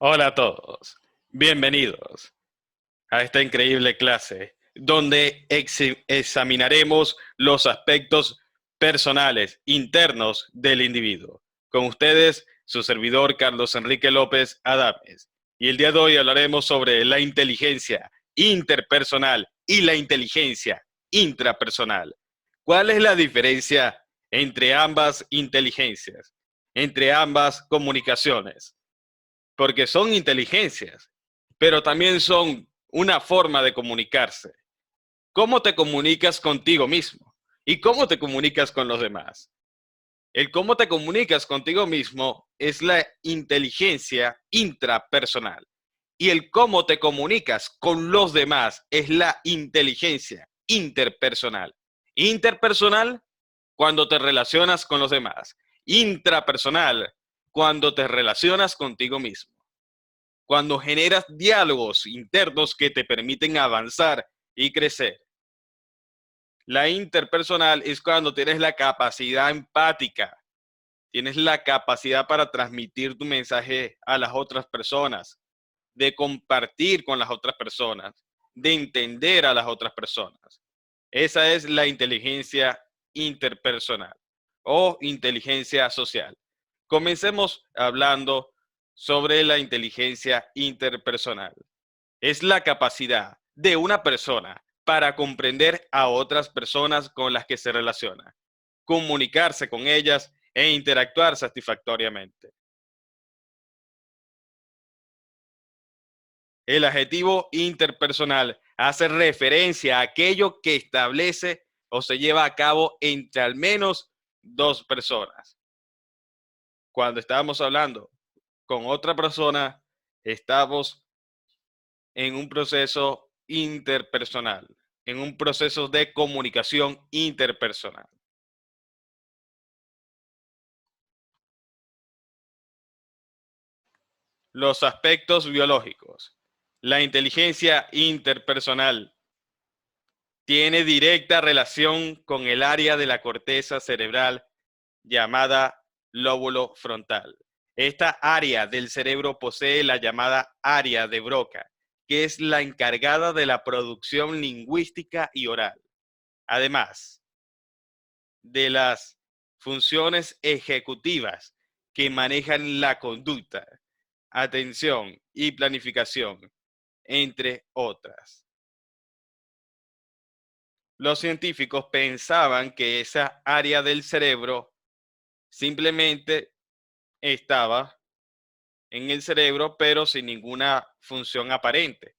Hola a todos, bienvenidos a esta increíble clase donde examinaremos los aspectos personales, internos del individuo. Con ustedes, su servidor Carlos Enrique López Adames. Y el día de hoy hablaremos sobre la inteligencia interpersonal y la inteligencia intrapersonal. ¿Cuál es la diferencia entre ambas inteligencias, entre ambas comunicaciones? Porque son inteligencias, pero también son una forma de comunicarse. ¿Cómo te comunicas contigo mismo? ¿Y cómo te comunicas con los demás? El cómo te comunicas contigo mismo es la inteligencia intrapersonal. Y el cómo te comunicas con los demás es la inteligencia interpersonal. Interpersonal, cuando te relacionas con los demás. Intrapersonal, cuando te relacionas contigo mismo. Cuando generas diálogos internos que te permiten avanzar y crecer. La interpersonal es cuando tienes la capacidad empática, tienes la capacidad para transmitir tu mensaje a las otras personas, de compartir con las otras personas, de entender a las otras personas. Esa es la inteligencia interpersonal o inteligencia social. Comencemos hablando sobre la inteligencia interpersonal. Es la capacidad de una persona para comprender a otras personas con las que se relaciona, comunicarse con ellas e interactuar satisfactoriamente. El adjetivo interpersonal hace referencia a aquello que establece o se lleva a cabo entre al menos dos personas. Cuando estábamos hablando con otra persona, estamos en un proceso interpersonal, en un proceso de comunicación interpersonal. Los aspectos biológicos. La inteligencia interpersonal tiene directa relación con el área de la corteza cerebral llamada lóbulo frontal. Esta área del cerebro posee la llamada área de Broca, que es la encargada de la producción lingüística y oral. Además de las funciones ejecutivas que manejan la conducta, atención y planificación, entre otras. Los científicos pensaban que esa área del cerebro simplemente estaba en el cerebro, pero sin ninguna función aparente,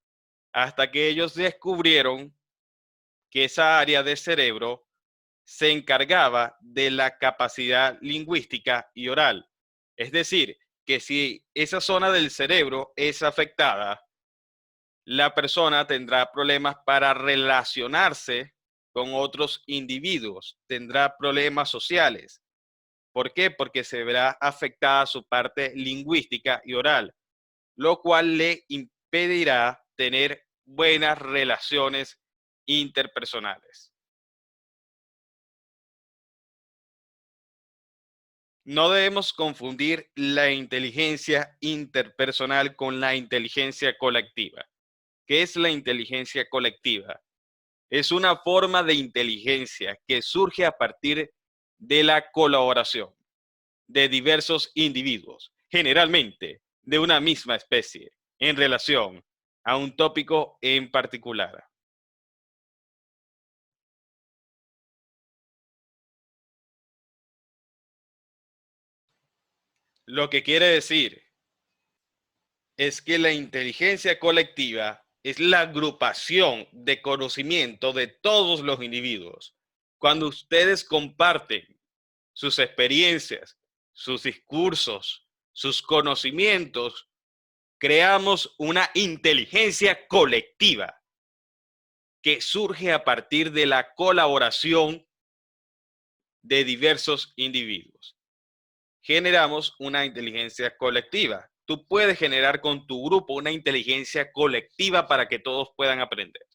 hasta que ellos descubrieron que esa área del cerebro se encargaba de la capacidad lingüística y oral. Es decir, que si esa zona del cerebro es afectada, la persona tendrá problemas para relacionarse con otros individuos, tendrá problemas sociales. ¿Por qué? Porque se verá afectada su parte lingüística y oral, lo cual le impedirá tener buenas relaciones interpersonales. No debemos confundir la inteligencia interpersonal con la inteligencia colectiva. ¿Qué es la inteligencia colectiva? Es una forma de inteligencia que surge a partir de la colaboración de diversos individuos, generalmente de una misma especie, en relación a un tópico en particular. Lo que quiere decir es que la inteligencia colectiva es la agrupación de conocimiento de todos los individuos. Cuando ustedes comparten sus experiencias, sus discursos, sus conocimientos, creamos una inteligencia colectiva que surge a partir de la colaboración de diversos individuos. Generamos una inteligencia colectiva. Tú puedes generar con tu grupo una inteligencia colectiva para que todos puedan aprender.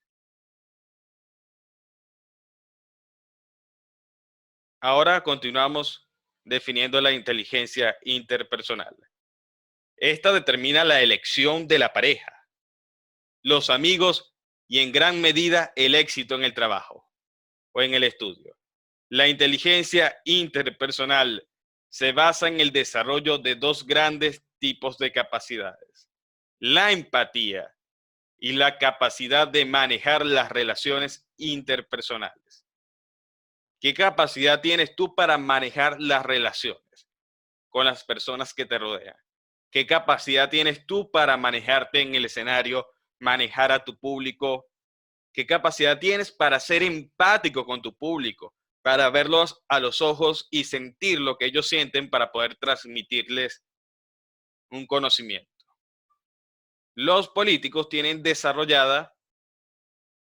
Ahora continuamos definiendo la inteligencia interpersonal. Esta determina la elección de la pareja, los amigos y en gran medida el éxito en el trabajo o en el estudio. La inteligencia interpersonal se basa en el desarrollo de dos grandes tipos de capacidades: la empatía y la capacidad de manejar las relaciones interpersonales. ¿Qué capacidad tienes tú para manejar las relaciones con las personas que te rodean? ¿Qué capacidad tienes tú para manejarte en el escenario, manejar a tu público? ¿Qué capacidad tienes para ser empático con tu público, para verlos a los ojos y sentir lo que ellos sienten para poder transmitirles un conocimiento? Los políticos tienen desarrollada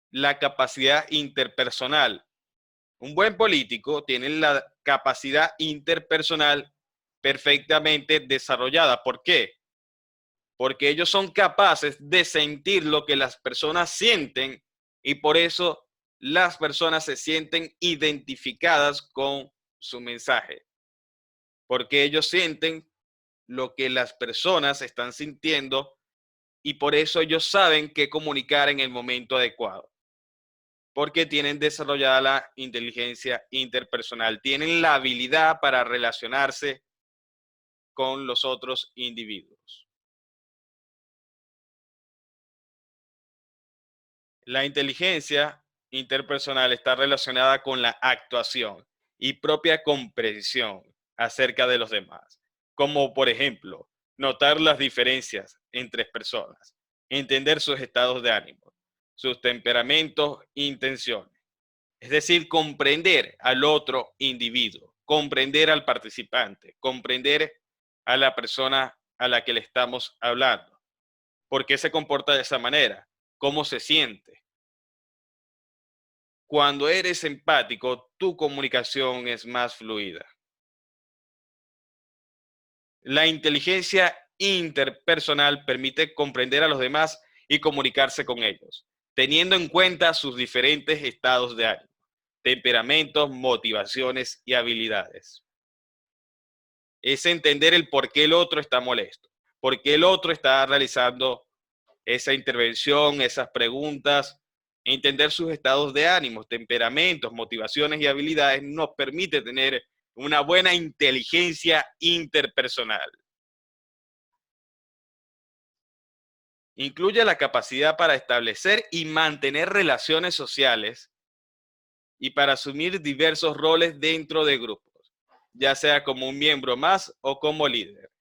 la capacidad interpersonal. Un buen político tiene la capacidad interpersonal perfectamente desarrollada. ¿Por qué? Porque ellos son capaces de sentir lo que las personas sienten y por eso las personas se sienten identificadas con su mensaje, porque ellos sienten lo que las personas están sintiendo y por eso ellos saben qué comunicar en el momento adecuado, porque tienen desarrollada la inteligencia interpersonal, tienen la habilidad para relacionarse con los otros individuos. La inteligencia interpersonal está relacionada con la actuación y propia comprensión acerca de los demás, como por ejemplo, notar las diferencias entre personas, entender sus estados de ánimo, sus temperamentos e intenciones. Es decir, comprender al otro individuo, comprender al participante, comprender a la persona a la que le estamos hablando. ¿Por qué se comporta de esa manera? ¿Cómo se siente? Cuando eres empático, tu comunicación es más fluida. La inteligencia interpersonal permite comprender a los demás y comunicarse con ellos, teniendo en cuenta sus diferentes estados de ánimo, temperamentos, motivaciones y habilidades. Es entender el por qué el otro está molesto, por qué el otro está realizando esa intervención, esas preguntas. Entender sus estados de ánimo, temperamentos, motivaciones y habilidades nos permite tener una buena inteligencia interpersonal. Incluye la capacidad para establecer y mantener relaciones sociales y para asumir diversos roles dentro de grupos, ya sea como un miembro más o como líder.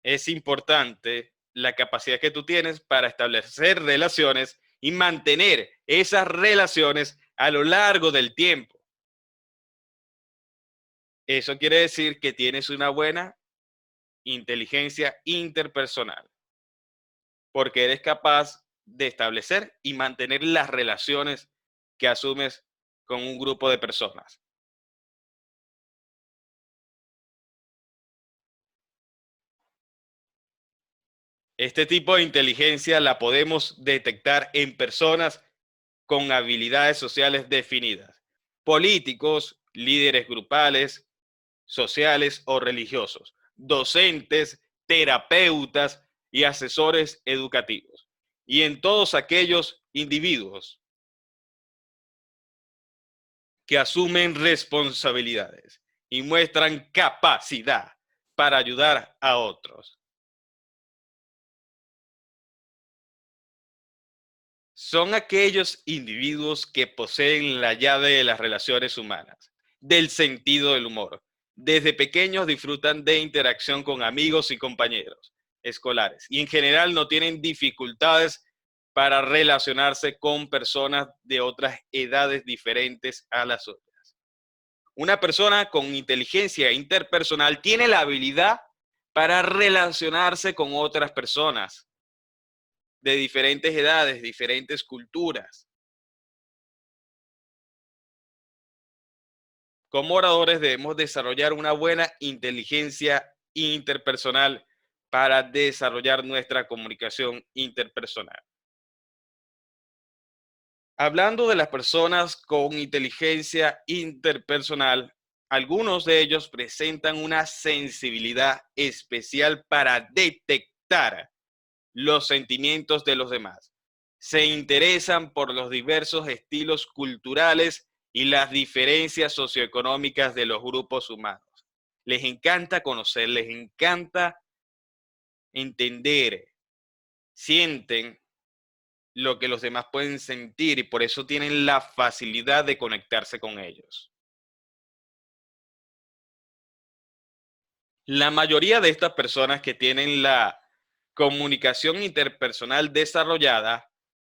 Es importante la capacidad que tú tienes para establecer relaciones y mantener esas relaciones a lo largo del tiempo. Eso quiere decir que tienes una buena inteligencia interpersonal, porque eres capaz de establecer y mantener las relaciones que asumes con un grupo de personas. Este tipo de inteligencia la podemos detectar en personas con habilidades sociales definidas, políticos, líderes grupales, sociales o religiosos, docentes, terapeutas y asesores educativos, y en todos aquellos individuos que asumen responsabilidades y muestran capacidad para ayudar a otros. Son aquellos individuos que poseen la llave de las relaciones humanas, del sentido del humor. Desde pequeños disfrutan de interacción con amigos y compañeros escolares y en general no tienen dificultades para relacionarse con personas de otras edades diferentes a las suyas. Una persona con inteligencia interpersonal tiene la habilidad para relacionarse con otras personas de diferentes edades, diferentes culturas. Como oradores debemos desarrollar una buena inteligencia interpersonal para desarrollar nuestra comunicación interpersonal. Hablando de las personas con inteligencia interpersonal, algunos de ellos presentan una sensibilidad especial para detectar los sentimientos de los demás. Se interesan por los diversos estilos culturales y las diferencias socioeconómicas de los grupos humanos. Les encanta conocer, les encanta entender, sienten lo que los demás pueden sentir y por eso tienen la facilidad de conectarse con ellos. La mayoría de estas personas que tienen la comunicación interpersonal desarrollada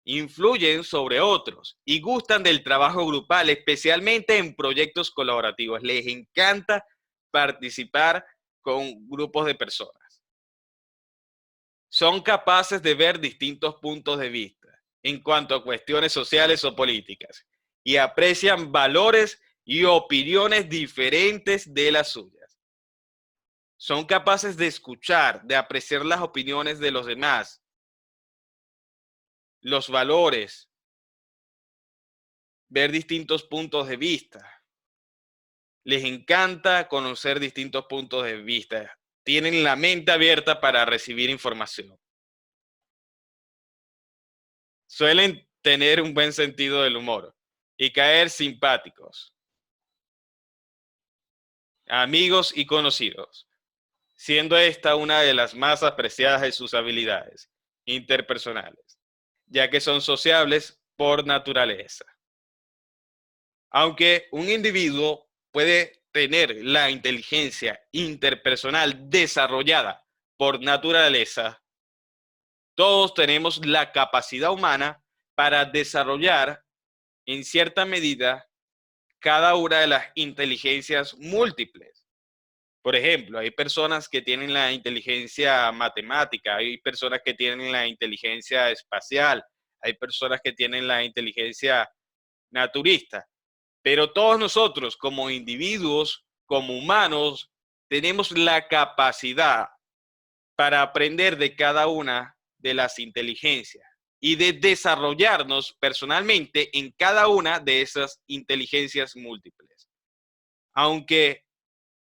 influyen sobre otros y gustan del trabajo grupal, especialmente en proyectos colaborativos. Les encanta participar con grupos de personas. Son capaces de ver distintos puntos de vista en cuanto a cuestiones sociales o políticas y aprecian valores y opiniones diferentes de las suyas. Son capaces de escuchar, de apreciar las opiniones de los demás, los valores, ver distintos puntos de vista. Les encanta conocer distintos puntos de vista. Tienen la mente abierta para recibir información. Suelen tener un buen sentido del humor y caer simpáticos. Amigos y conocidos, siendo esta una de las más apreciadas de sus habilidades interpersonales, ya que son sociables por naturaleza. Aunque un individuo puede tener la inteligencia interpersonal desarrollada por naturaleza, todos tenemos la capacidad humana para desarrollar en cierta medida cada una de las inteligencias múltiples. Por ejemplo, hay personas que tienen la inteligencia matemática, hay personas que tienen la inteligencia espacial, hay personas que tienen la inteligencia naturista. Pero todos nosotros como individuos, como humanos, tenemos la capacidad para aprender de cada una de las inteligencias y de desarrollarnos personalmente en cada una de esas inteligencias múltiples. Aunque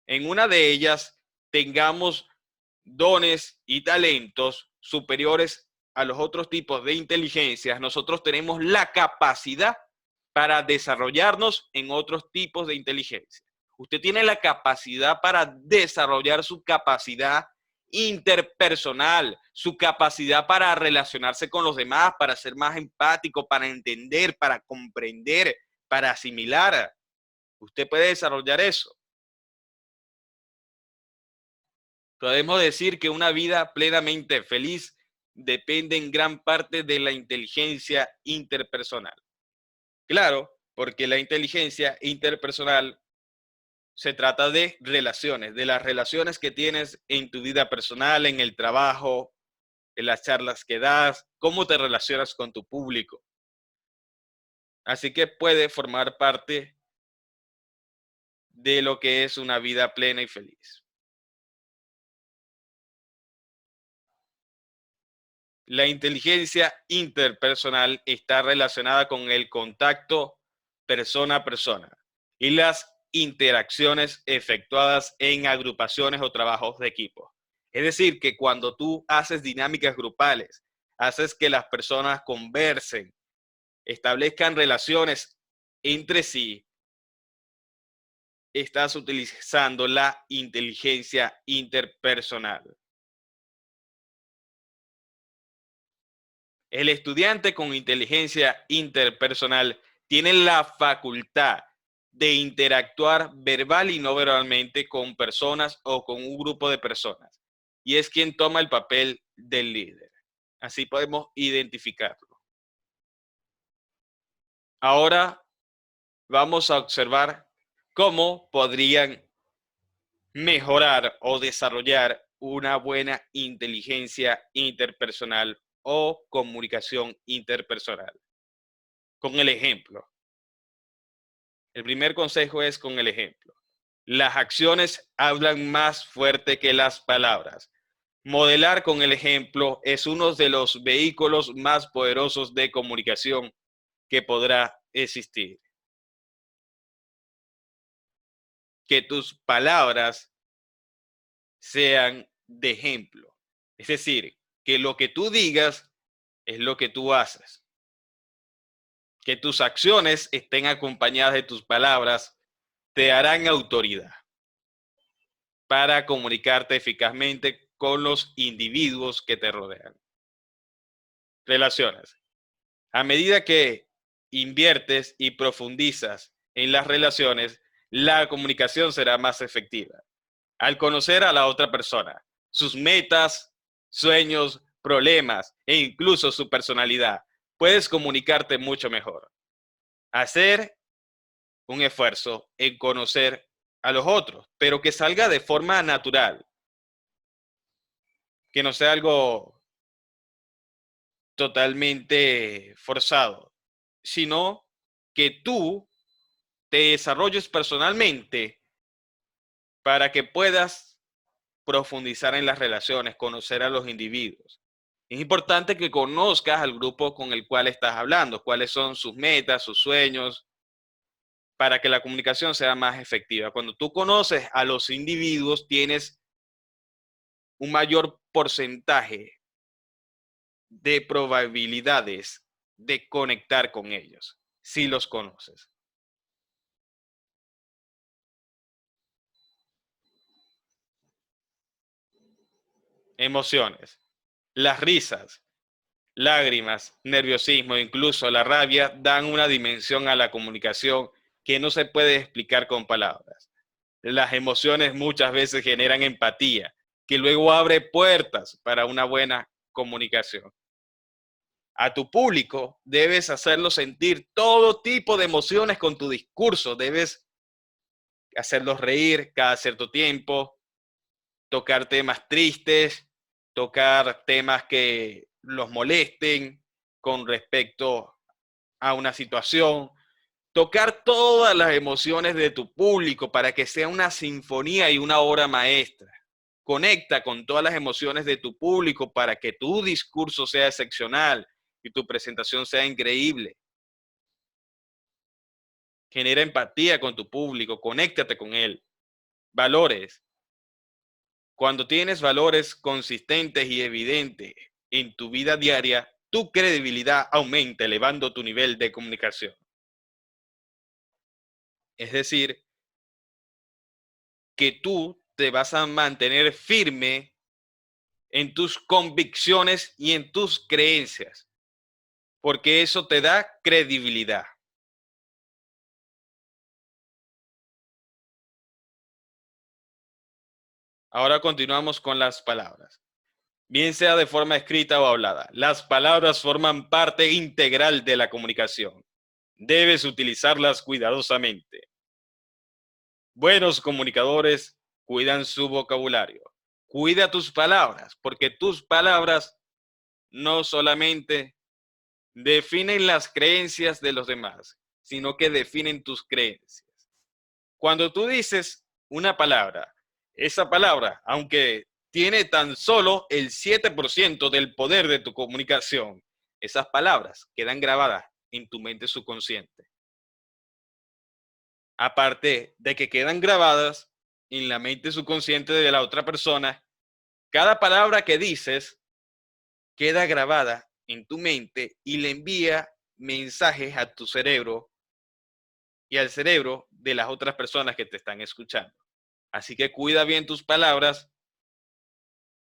en una de ellas tengamos dones y talentos superiores a los otros tipos de inteligencias, nosotros tenemos la capacidad para desarrollarnos en otros tipos de inteligencia. Usted tiene la capacidad para desarrollar su capacidad interpersonal, su capacidad para relacionarse con los demás, para ser más empático, para entender, para comprender, para asimilar. Usted puede desarrollar eso. Podemos decir que una vida plenamente feliz depende en gran parte de la inteligencia interpersonal. Claro, porque la inteligencia interpersonal se trata de relaciones, de las relaciones que tienes en tu vida personal, en el trabajo, en las charlas que das, cómo te relacionas con tu público. Así que puede formar parte de lo que es una vida plena y feliz. La inteligencia interpersonal está relacionada con el contacto persona a persona y las interacciones efectuadas en agrupaciones o trabajos de equipo. Es decir, que cuando tú haces dinámicas grupales, haces que las personas conversen, establezcan relaciones entre sí, estás utilizando la inteligencia interpersonal. El estudiante con inteligencia interpersonal tiene la facultad de interactuar verbal y no verbalmente con personas o con un grupo de personas. Y es quien toma el papel del líder. Así podemos identificarlo. Ahora vamos a observar cómo podrían mejorar o desarrollar una buena inteligencia interpersonal o comunicación interpersonal. Con el ejemplo. El primer consejo es con el ejemplo. Las acciones hablan más fuerte que las palabras. Modelar con el ejemplo es uno de los vehículos más poderosos de comunicación que podrá existir. Que tus palabras sean de ejemplo. Es decir, que lo que tú digas es lo que tú haces. Que tus acciones estén acompañadas de tus palabras te darán autoridad para comunicarte eficazmente con los individuos que te rodean. Relaciones. A medida que inviertes y profundizas en las relaciones, la comunicación será más efectiva. Al conocer a la otra persona, sus metas, sueños, problemas e incluso su personalidad, puedes comunicarte mucho mejor. Hacer un esfuerzo en conocer a los otros, pero que salga de forma natural, que no sea algo totalmente forzado, sino que tú te desarrolles personalmente para que puedas profundizar en las relaciones, conocer a los individuos. Es importante que conozcas al grupo con el cual estás hablando, cuáles son sus metas, sus sueños, para que la comunicación sea más efectiva. Cuando tú conoces a los individuos, tienes un mayor porcentaje de probabilidades de conectar con ellos, si los conoces. Emociones. Las risas, lágrimas, nerviosismo, incluso la rabia dan una dimensión a la comunicación que no se puede explicar con palabras. Las emociones muchas veces generan empatía, que luego abre puertas para una buena comunicación. A tu público debes hacerlo sentir todo tipo de emociones con tu discurso. Debes hacerlos reír cada cierto tiempo, tocar temas tristes, tocar temas que los molesten con respecto a una situación, tocar todas las emociones de tu público para que sea una sinfonía y una obra maestra. Conecta con todas las emociones de tu público para que tu discurso sea excepcional y tu presentación sea increíble. Genera empatía con tu público, conéctate con él. Valores. Cuando tienes valores consistentes y evidentes en tu vida diaria, tu credibilidad aumenta elevando tu nivel de comunicación. Es decir, que tú te vas a mantener firme en tus convicciones y en tus creencias, porque eso te da credibilidad. Ahora continuamos con las palabras. Bien sea de forma escrita o hablada, las palabras forman parte integral de la comunicación. Debes utilizarlas cuidadosamente. Buenos comunicadores cuidan su vocabulario. Cuida tus palabras, porque tus palabras no solamente definen las creencias de los demás, sino que definen tus creencias. Cuando tú dices una palabra, esa palabra, aunque tiene tan solo el 7% del poder de tu comunicación, esas palabras quedan grabadas en tu mente subconsciente. Aparte de que quedan grabadas en la mente subconsciente de la otra persona, cada palabra que dices queda grabada en tu mente y le envía mensajes a tu cerebro y al cerebro de las otras personas que te están escuchando. Así que cuida bien tus palabras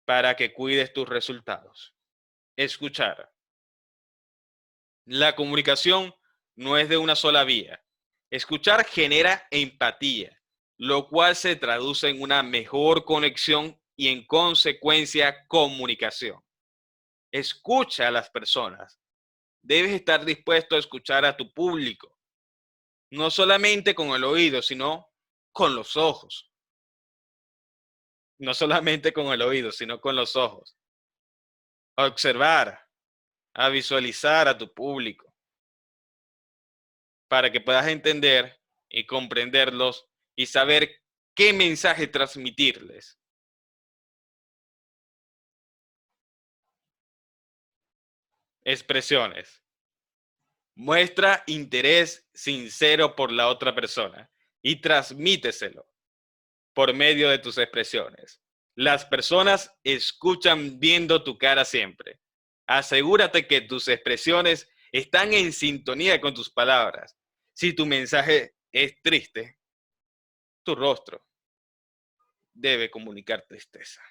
para que cuides tus resultados. Escuchar. La comunicación no es de una sola vía. Escuchar genera empatía, lo cual se traduce en una mejor conexión y en consecuencia comunicación. Escucha a las personas. Debes estar dispuesto a escuchar a tu público, no solamente con el oído, sino con los ojos. No solamente con el oído, sino con los ojos. A observar, a visualizar a tu público, para que puedas entender y comprenderlos y saber qué mensaje transmitirles. Expresiones. Muestra interés sincero por la otra persona y transmíteselo por medio de tus expresiones. Las personas escuchan viendo tu cara siempre. Asegúrate que tus expresiones están en sintonía con tus palabras. Si tu mensaje es triste, tu rostro debe comunicar tristeza.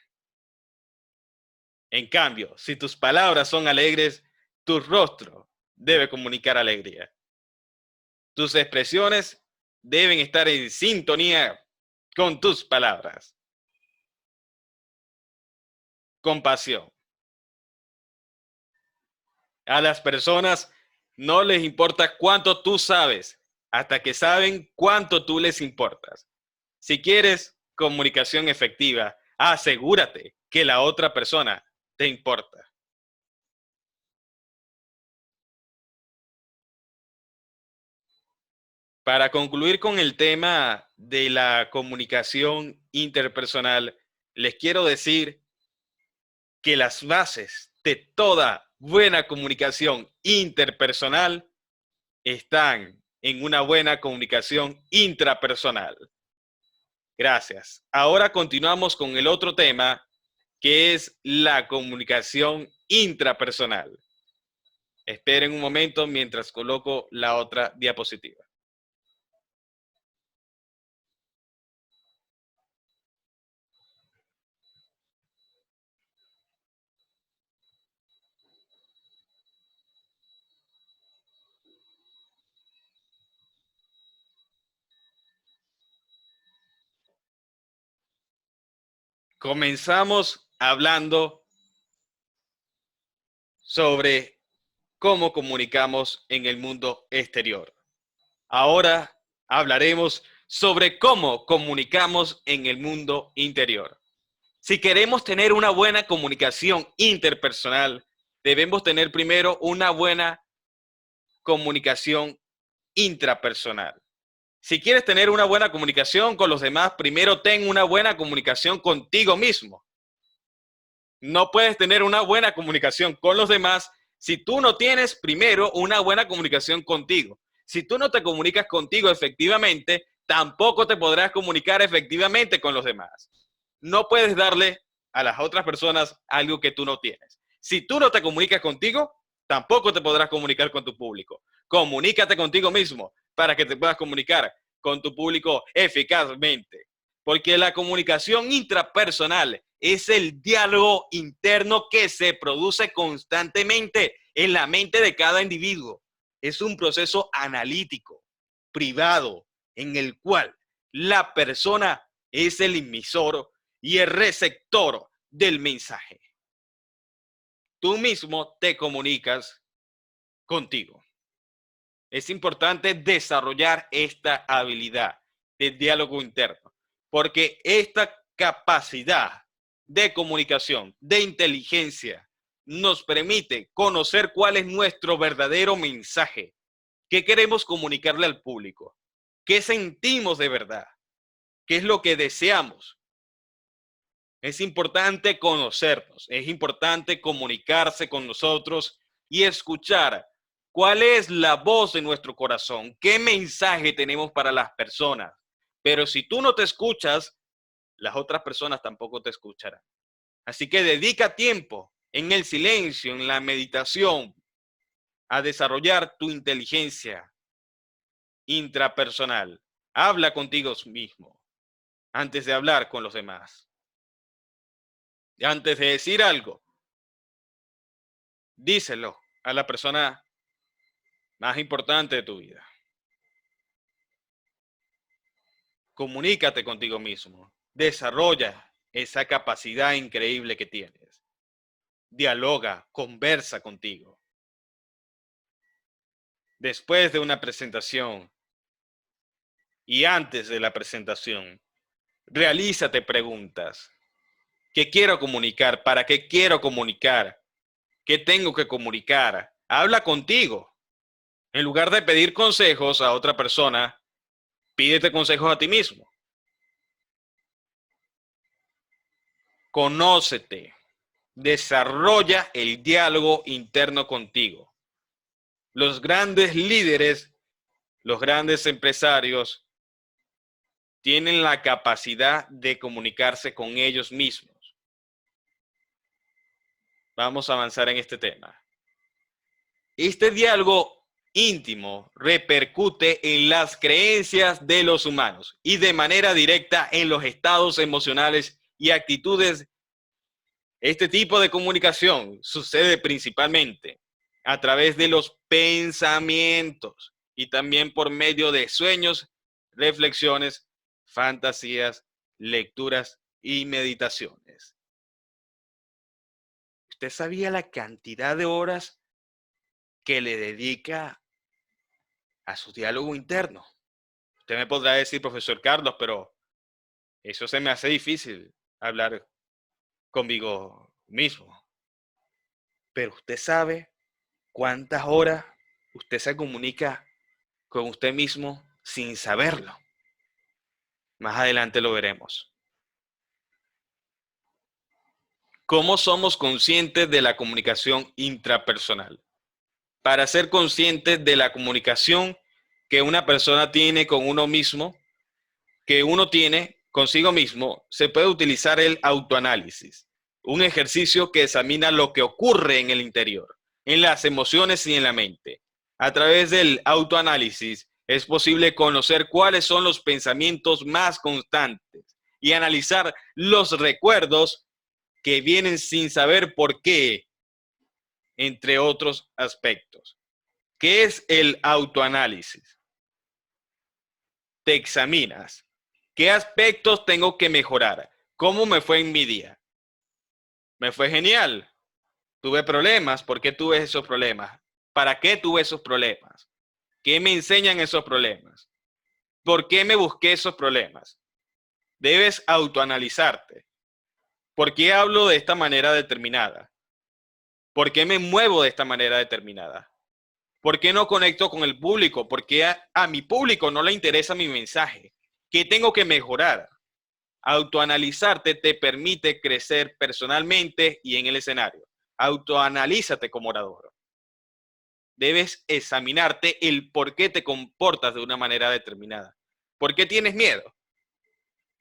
En cambio, si tus palabras son alegres, tu rostro debe comunicar alegría. Tus expresiones deben estar en sintonía con tus palabras. Compasión. A las personas no les importa cuánto tú sabes, hasta que saben cuánto tú les importas. Si quieres comunicación efectiva, asegúrate que la otra persona te importa. Para concluir con el tema de la comunicación interpersonal, les quiero decir que las bases de toda buena comunicación interpersonal están en una buena comunicación intrapersonal. Gracias. Ahora continuamos con el otro tema, que es la comunicación intrapersonal. Esperen un momento mientras coloco la otra diapositiva. Comenzamos hablando sobre cómo comunicamos en el mundo exterior. Ahora hablaremos sobre cómo comunicamos en el mundo interior. Si queremos tener una buena comunicación interpersonal, debemos tener primero una buena comunicación intrapersonal. Si quieres tener una buena comunicación con los demás, primero ten una buena comunicación contigo mismo. No puedes tener una buena comunicación con los demás si tú no tienes primero una buena comunicación contigo. Si tú no te comunicas contigo efectivamente, tampoco te podrás comunicar efectivamente con los demás. No puedes darle a las otras personas algo que tú no tienes. Si tú no te comunicas contigo, tampoco te podrás comunicar con tu público. Comunícate contigo mismo para que te puedas comunicar con tu público eficazmente. Porque la comunicación intrapersonal es el diálogo interno que se produce constantemente en la mente de cada individuo. Es un proceso analítico, privado, en el cual la persona es el emisor y el receptor del mensaje. Tú mismo te comunicas contigo. Es importante desarrollar esta habilidad de diálogo interno, porque esta capacidad de comunicación, de inteligencia, nos permite conocer cuál es nuestro verdadero mensaje, qué queremos comunicarle al público, qué sentimos de verdad, qué es lo que deseamos. Es importante conocernos, es importante comunicarse con nosotros y escuchar cuál es la voz de nuestro corazón, qué mensaje tenemos para las personas. Pero si tú no te escuchas, las otras personas tampoco te escucharán. Así que dedica tiempo en el silencio, en la meditación, a desarrollar tu inteligencia intrapersonal. Habla contigo mismo antes de hablar con los demás. Antes de decir algo, díselo a la persona más importante de tu vida. Comunícate contigo mismo. Desarrolla esa capacidad increíble que tienes. Dialoga, conversa contigo. Después de una presentación y antes de la presentación, realízate preguntas. ¿Qué quiero comunicar? ¿Para qué quiero comunicar? ¿Qué tengo que comunicar? Habla contigo. En lugar de pedir consejos a otra persona, pídete consejos a ti mismo. Conócete. Desarrolla el diálogo interno contigo. Los grandes líderes, los grandes empresarios, tienen la capacidad de comunicarse con ellos mismos. Vamos a avanzar en este tema. Este diálogo íntimo repercute en las creencias de los humanos y de manera directa en los estados emocionales y actitudes. Este tipo de comunicación sucede principalmente a través de los pensamientos y también por medio de sueños, reflexiones, fantasías, lecturas y meditaciones. ¿Usted sabía la cantidad de horas que le dedica a su diálogo interno? Usted me podrá decir, profesor Carlos, pero eso se me hace difícil hablar conmigo mismo. Pero usted sabe cuántas horas usted se comunica con usted mismo sin saberlo. Más adelante lo veremos. ¿Cómo somos conscientes de la comunicación intrapersonal? Para ser conscientes de la comunicación que una persona tiene con uno mismo, que uno tiene consigo mismo, se puede utilizar el autoanálisis, un ejercicio que examina lo que ocurre en el interior, en las emociones y en la mente. A través del autoanálisis es posible conocer cuáles son los pensamientos más constantes y analizar los recuerdos que vienen sin saber por qué, entre otros aspectos. ¿Qué es el autoanálisis? Te examinas. ¿Qué aspectos tengo que mejorar? ¿Cómo me fue en mi día? ¿Me fue genial? ¿Tuve problemas? ¿Por qué tuve esos problemas? ¿Para qué tuve esos problemas? ¿Qué me enseñan esos problemas? ¿Por qué me busqué esos problemas? Debes autoanalizarte. ¿Por qué hablo de esta manera determinada? ¿Por qué me muevo de esta manera determinada? ¿Por qué no conecto con el público? ¿Por qué a mi público no le interesa mi mensaje? ¿Qué tengo que mejorar? Autoanalizarte te permite crecer personalmente y en el escenario. Autoanalízate como orador. Debes examinarte el por qué te comportas de una manera determinada. ¿Por qué tienes miedo?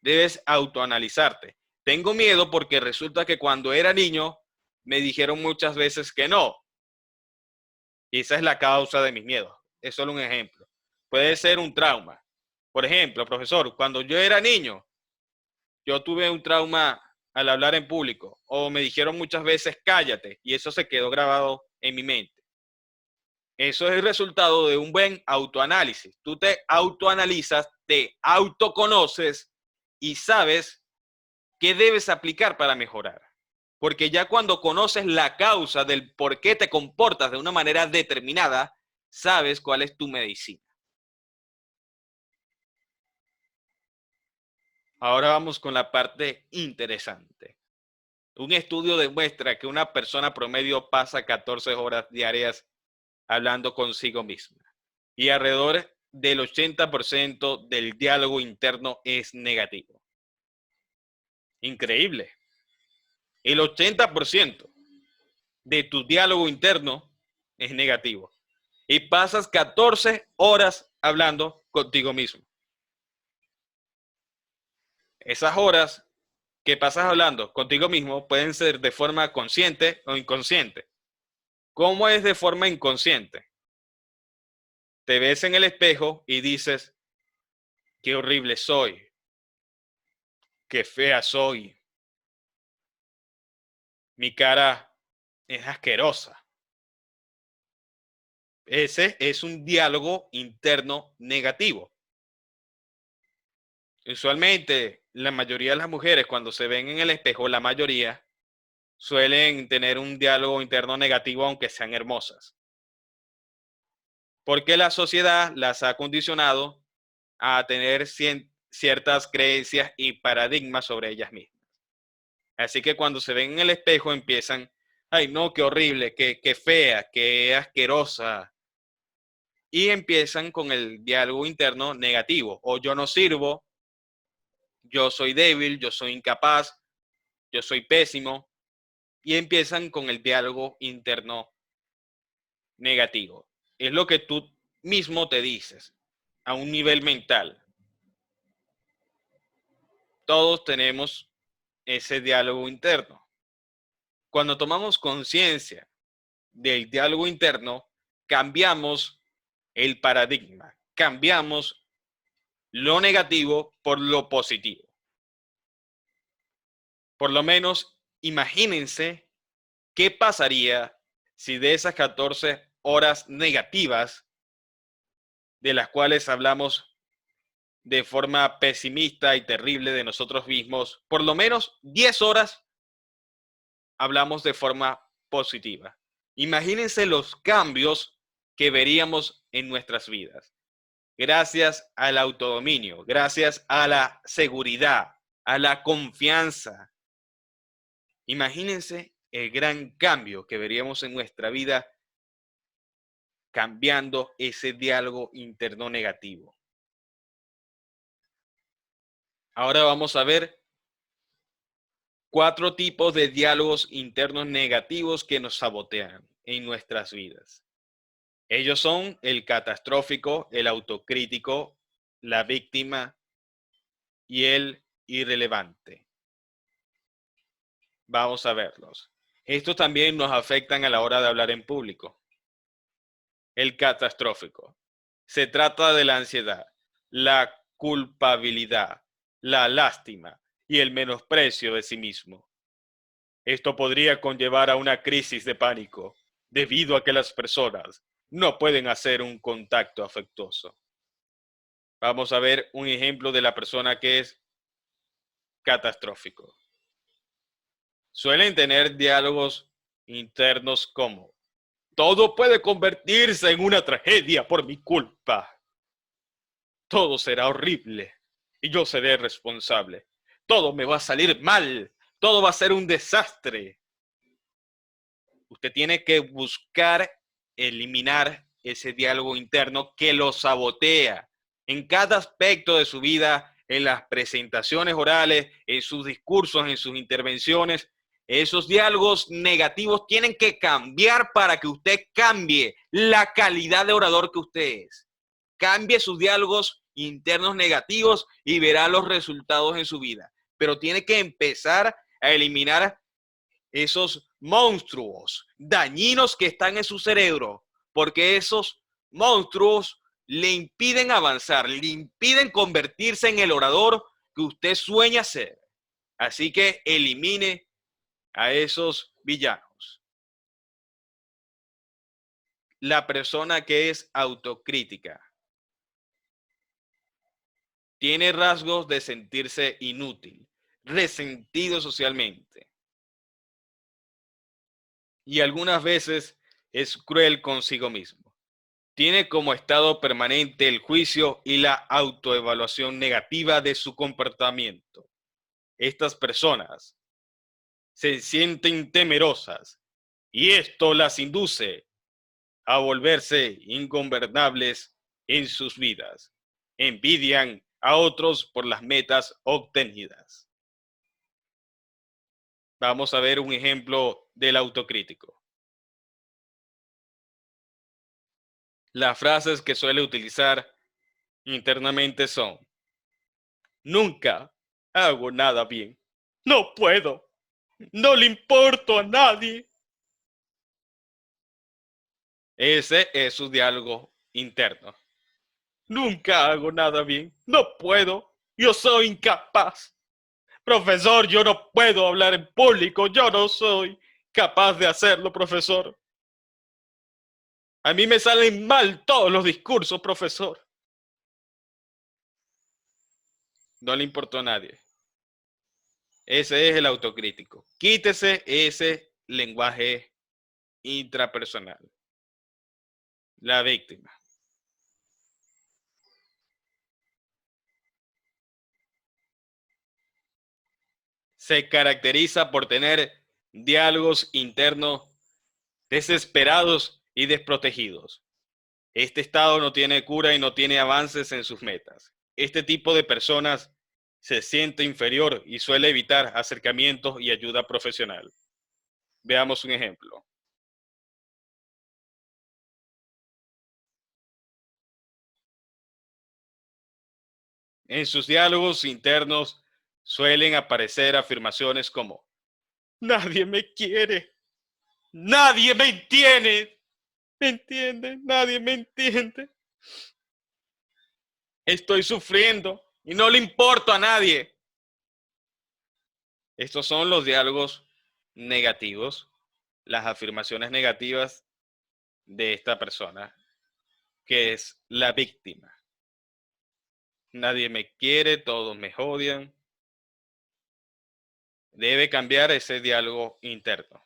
Debes autoanalizarte. Tengo miedo porque resulta que cuando era niño me dijeron muchas veces que no. Y esa es la causa de mis miedos. Es solo un ejemplo. Puede ser un trauma. Por ejemplo, profesor, cuando yo era niño, yo tuve un trauma al hablar en público o me dijeron muchas veces cállate y eso se quedó grabado en mi mente. Eso es el resultado de un buen autoanálisis. Tú te autoanalizas, te autoconoces y sabes qué debes aplicar para mejorar. Porque ya cuando conoces la causa del por qué te comportas de una manera determinada, sabes cuál es tu medicina. Ahora vamos con la parte interesante. Un estudio demuestra que una persona promedio pasa 14 horas diarias hablando consigo misma y alrededor del 80% del diálogo interno es negativo. Increíble. El 80% de tu diálogo interno es negativo y pasas 14 horas hablando contigo mismo. Esas horas que pasas hablando contigo mismo pueden ser de forma consciente o inconsciente. ¿Cómo es de forma inconsciente? Te ves en el espejo y dices, qué horrible soy, qué fea soy, mi cara es asquerosa. Ese es un diálogo interno negativo. Usualmente, la mayoría de las mujeres cuando se ven en el espejo, la mayoría suelen tener un diálogo interno negativo aunque sean hermosas. Porque la sociedad las ha condicionado a tener ciertas creencias y paradigmas sobre ellas mismas. Así que cuando se ven en el espejo empiezan, ay no, qué horrible, qué fea, qué asquerosa. Y empiezan con el diálogo interno negativo. O yo no sirvo, yo soy débil, yo soy incapaz, yo soy pésimo. Y empiezan con el diálogo interno negativo. es lo que tú mismo te dices a un nivel mental. Todos tenemos ese diálogo interno. Cuando tomamos conciencia del diálogo interno, cambiamos el paradigma, cambiamos lo negativo por lo positivo. Por lo menos, imagínense qué pasaría si de esas 14 horas negativas de las cuales hablamos de forma pesimista y terrible de nosotros mismos, por lo menos 10 horas hablamos de forma positiva. Imagínense los cambios que veríamos en nuestras vidas. Gracias al autodominio, gracias a la seguridad, a la confianza. Imagínense el gran cambio que veríamos en nuestra vida cambiando ese diálogo interno negativo. Ahora vamos a ver 4 tipos de diálogos internos negativos que nos sabotean en nuestras vidas. Ellos son el catastrófico, el autocrítico, la víctima y el irrelevante. Vamos a verlos. Estos también nos afectan a la hora de hablar en público. El catastrófico. Se trata de la ansiedad, la culpabilidad, la lástima y el menosprecio de sí mismo. Esto podría conllevar a una crisis de pánico, debido a que las personas no pueden hacer un contacto afectuoso. Vamos a ver un ejemplo de la persona que es catastrófico. Suelen tener diálogos internos como: todo puede convertirse en una tragedia por mi culpa. Todo será horrible y yo seré responsable. Todo me va a salir mal. Todo va a ser un desastre. Usted tiene que buscar eliminar ese diálogo interno que lo sabotea en cada aspecto de su vida, en las presentaciones orales, en sus discursos, en sus intervenciones. Esos diálogos negativos tienen que cambiar para que usted cambie la calidad de orador que usted es. Cambie sus diálogos internos negativos y verá los resultados en su vida. Pero tiene que empezar a eliminar esos monstruos dañinos que están en su cerebro, porque esos monstruos le impiden avanzar, le impiden convertirse en el orador que usted sueña ser. Así que elimine a esos villanos. La persona que es autocrítica tiene rasgos de sentirse inútil, resentido socialmente, y algunas veces es cruel consigo mismo. Tiene como estado permanente el juicio y la autoevaluación negativa de su comportamiento. Estas personas se sienten temerosas y esto las induce a volverse ingobernables en sus vidas. Envidian a otros por las metas obtenidas. Vamos a ver un ejemplo del autocrítico. Las frases que suele utilizar internamente son: nunca hago nada bien. No puedo. No le importo a nadie. Ese es su diálogo interno. Nunca hago nada bien. No puedo. Yo soy incapaz. Profesor, yo no puedo hablar en público. Yo no soy capaz de hacerlo, profesor. A mí me salen mal todos los discursos, profesor. No le importó a nadie. Ese es el autocrítico. Quítese ese lenguaje intrapersonal. La víctima. Se caracteriza por tener diálogos internos desesperados y desprotegidos. Este estado no tiene cura y no tiene avances en sus metas. Este tipo de personas se siente inferior y suele evitar acercamientos y ayuda profesional. Veamos un ejemplo. En sus diálogos internos suelen aparecer afirmaciones como: nadie me quiere, nadie me entiende, nadie me entiende. Estoy sufriendo y no le importo a nadie. Estos son los diálogos negativos, las afirmaciones negativas de esta persona, que es la víctima. Nadie me quiere, todos me odian. Debe cambiar ese diálogo interno.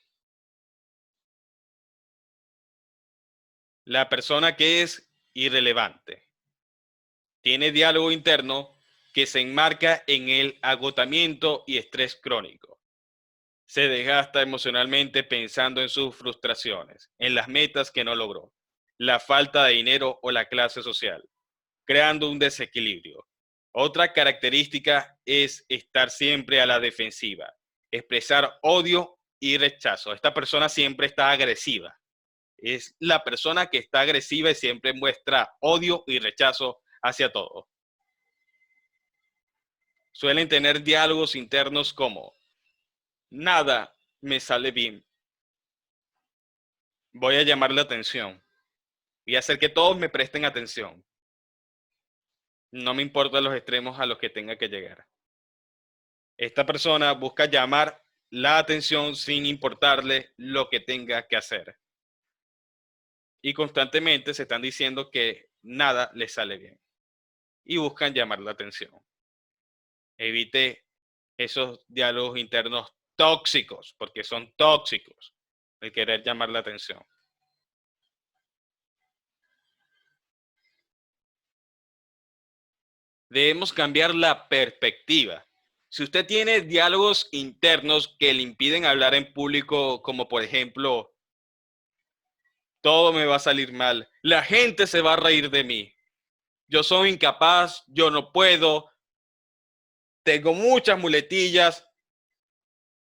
La persona que es irrelevante tiene diálogo interno que se enmarca en el agotamiento y estrés crónico. Se desgasta emocionalmente pensando en sus frustraciones, en las metas que no logró, la falta de dinero o la clase social, creando un desequilibrio. Otra característica es estar siempre a la defensiva, expresar odio y rechazo. Esta persona siempre está agresiva. Es la persona que está agresiva y siempre muestra odio y rechazo hacia todo. Suelen tener diálogos internos como: nada me sale bien. Voy a llamar la atención y hacer que todos me presten atención. No me importan los extremos a los que tenga que llegar. Esta persona busca llamar la atención sin importarle lo que tenga que hacer. Y constantemente se están diciendo que nada les sale bien. Y buscan llamar la atención. Evite esos diálogos internos tóxicos, porque son tóxicos, el querer llamar la atención. Debemos cambiar la perspectiva. Si usted tiene diálogos internos que le impiden hablar en público, como por ejemplo: todo me va a salir mal, la gente se va a reír de mí, yo soy incapaz, yo no puedo, tengo muchas muletillas,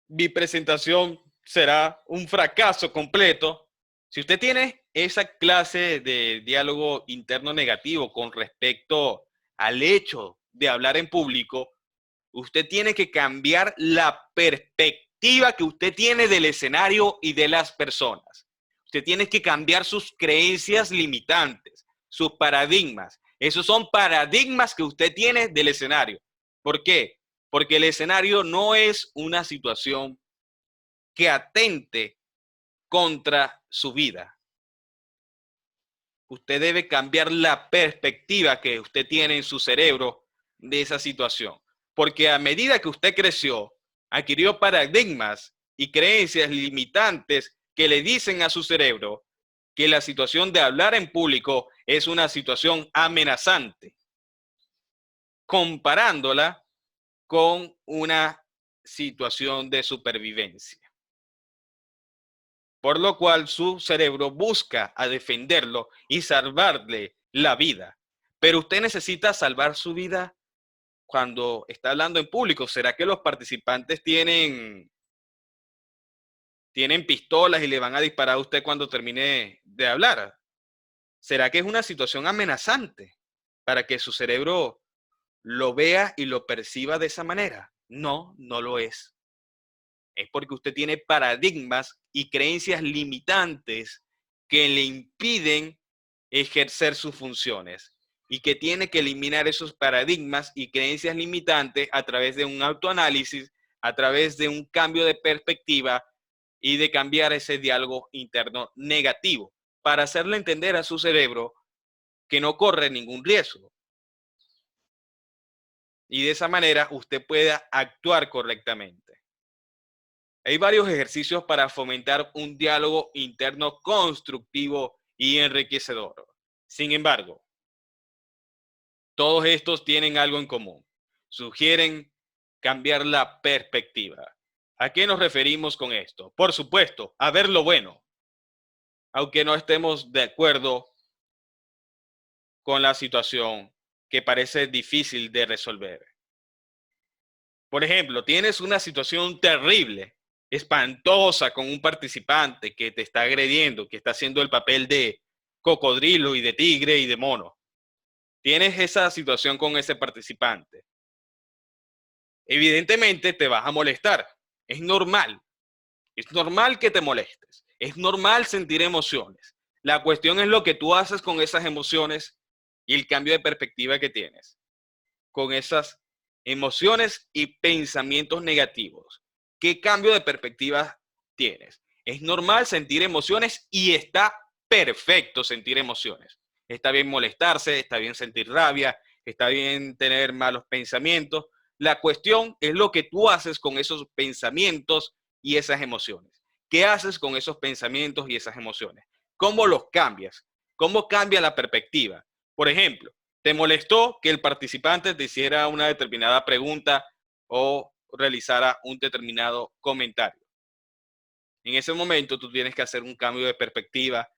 mi presentación será un fracaso completo. Si usted tiene esa clase de diálogo interno negativo con respecto al hecho de hablar en público, usted tiene que cambiar la perspectiva que usted tiene del escenario y de las personas. Usted tiene que cambiar sus creencias limitantes, sus paradigmas. Esos son paradigmas que usted tiene del escenario. ¿Por qué? Porque el escenario no es una situación que atente contra su vida. Usted debe cambiar la perspectiva que usted tiene en su cerebro de esa situación. Porque a medida que usted creció, adquirió paradigmas y creencias limitantes que le dicen a su cerebro que la situación de hablar en público es una situación amenazante, comparándola con una situación de supervivencia. Por lo cual su cerebro busca a defenderlo y salvarle la vida. Pero usted necesita salvar su vida cuando está hablando en público. ¿Será que los participantes tienen pistolas y le van a disparar a usted cuando termine de hablar? ¿Será que es una situación amenazante para que su cerebro lo vea y lo perciba de esa manera? No, no lo es. Es porque usted tiene paradigmas y creencias limitantes que le impiden ejercer sus funciones y que tiene que eliminar esos paradigmas y creencias limitantes a través de un autoanálisis, a través de un cambio de perspectiva y de cambiar ese diálogo interno negativo para hacerle entender a su cerebro que no corre ningún riesgo. Y de esa manera usted pueda actuar correctamente. Hay varios ejercicios para fomentar un diálogo interno constructivo y enriquecedor. Sin embargo, todos estos tienen algo en común. Sugieren cambiar la perspectiva. ¿A qué nos referimos con esto? Por supuesto, a ver lo bueno, aunque no estemos de acuerdo con la situación que parece difícil de resolver. Por ejemplo, tienes una situación terrible, espantosa con un participante que te está agrediendo, que está haciendo el papel de cocodrilo y de tigre y de mono. tienes esa situación con ese participante. Evidentemente te vas a molestar. Es normal. Es normal que te molestes. Es normal sentir emociones. La cuestión es lo que tú haces con esas emociones y el cambio de perspectiva que tienes con esas emociones y pensamientos negativos. ¿Qué cambio de perspectiva tienes? Es normal sentir emociones y está perfecto sentir emociones. Está bien molestarse, está bien sentir rabia, está bien tener malos pensamientos. La cuestión es lo que tú haces con esos pensamientos y esas emociones. ¿Qué haces con esos pensamientos y esas emociones? ¿Cómo los cambias? ¿Cómo cambia la perspectiva? Por ejemplo, ¿te molestó que el participante te hiciera una determinada pregunta o realizara un determinado comentario? En ese momento tú tienes que hacer un cambio de perspectiva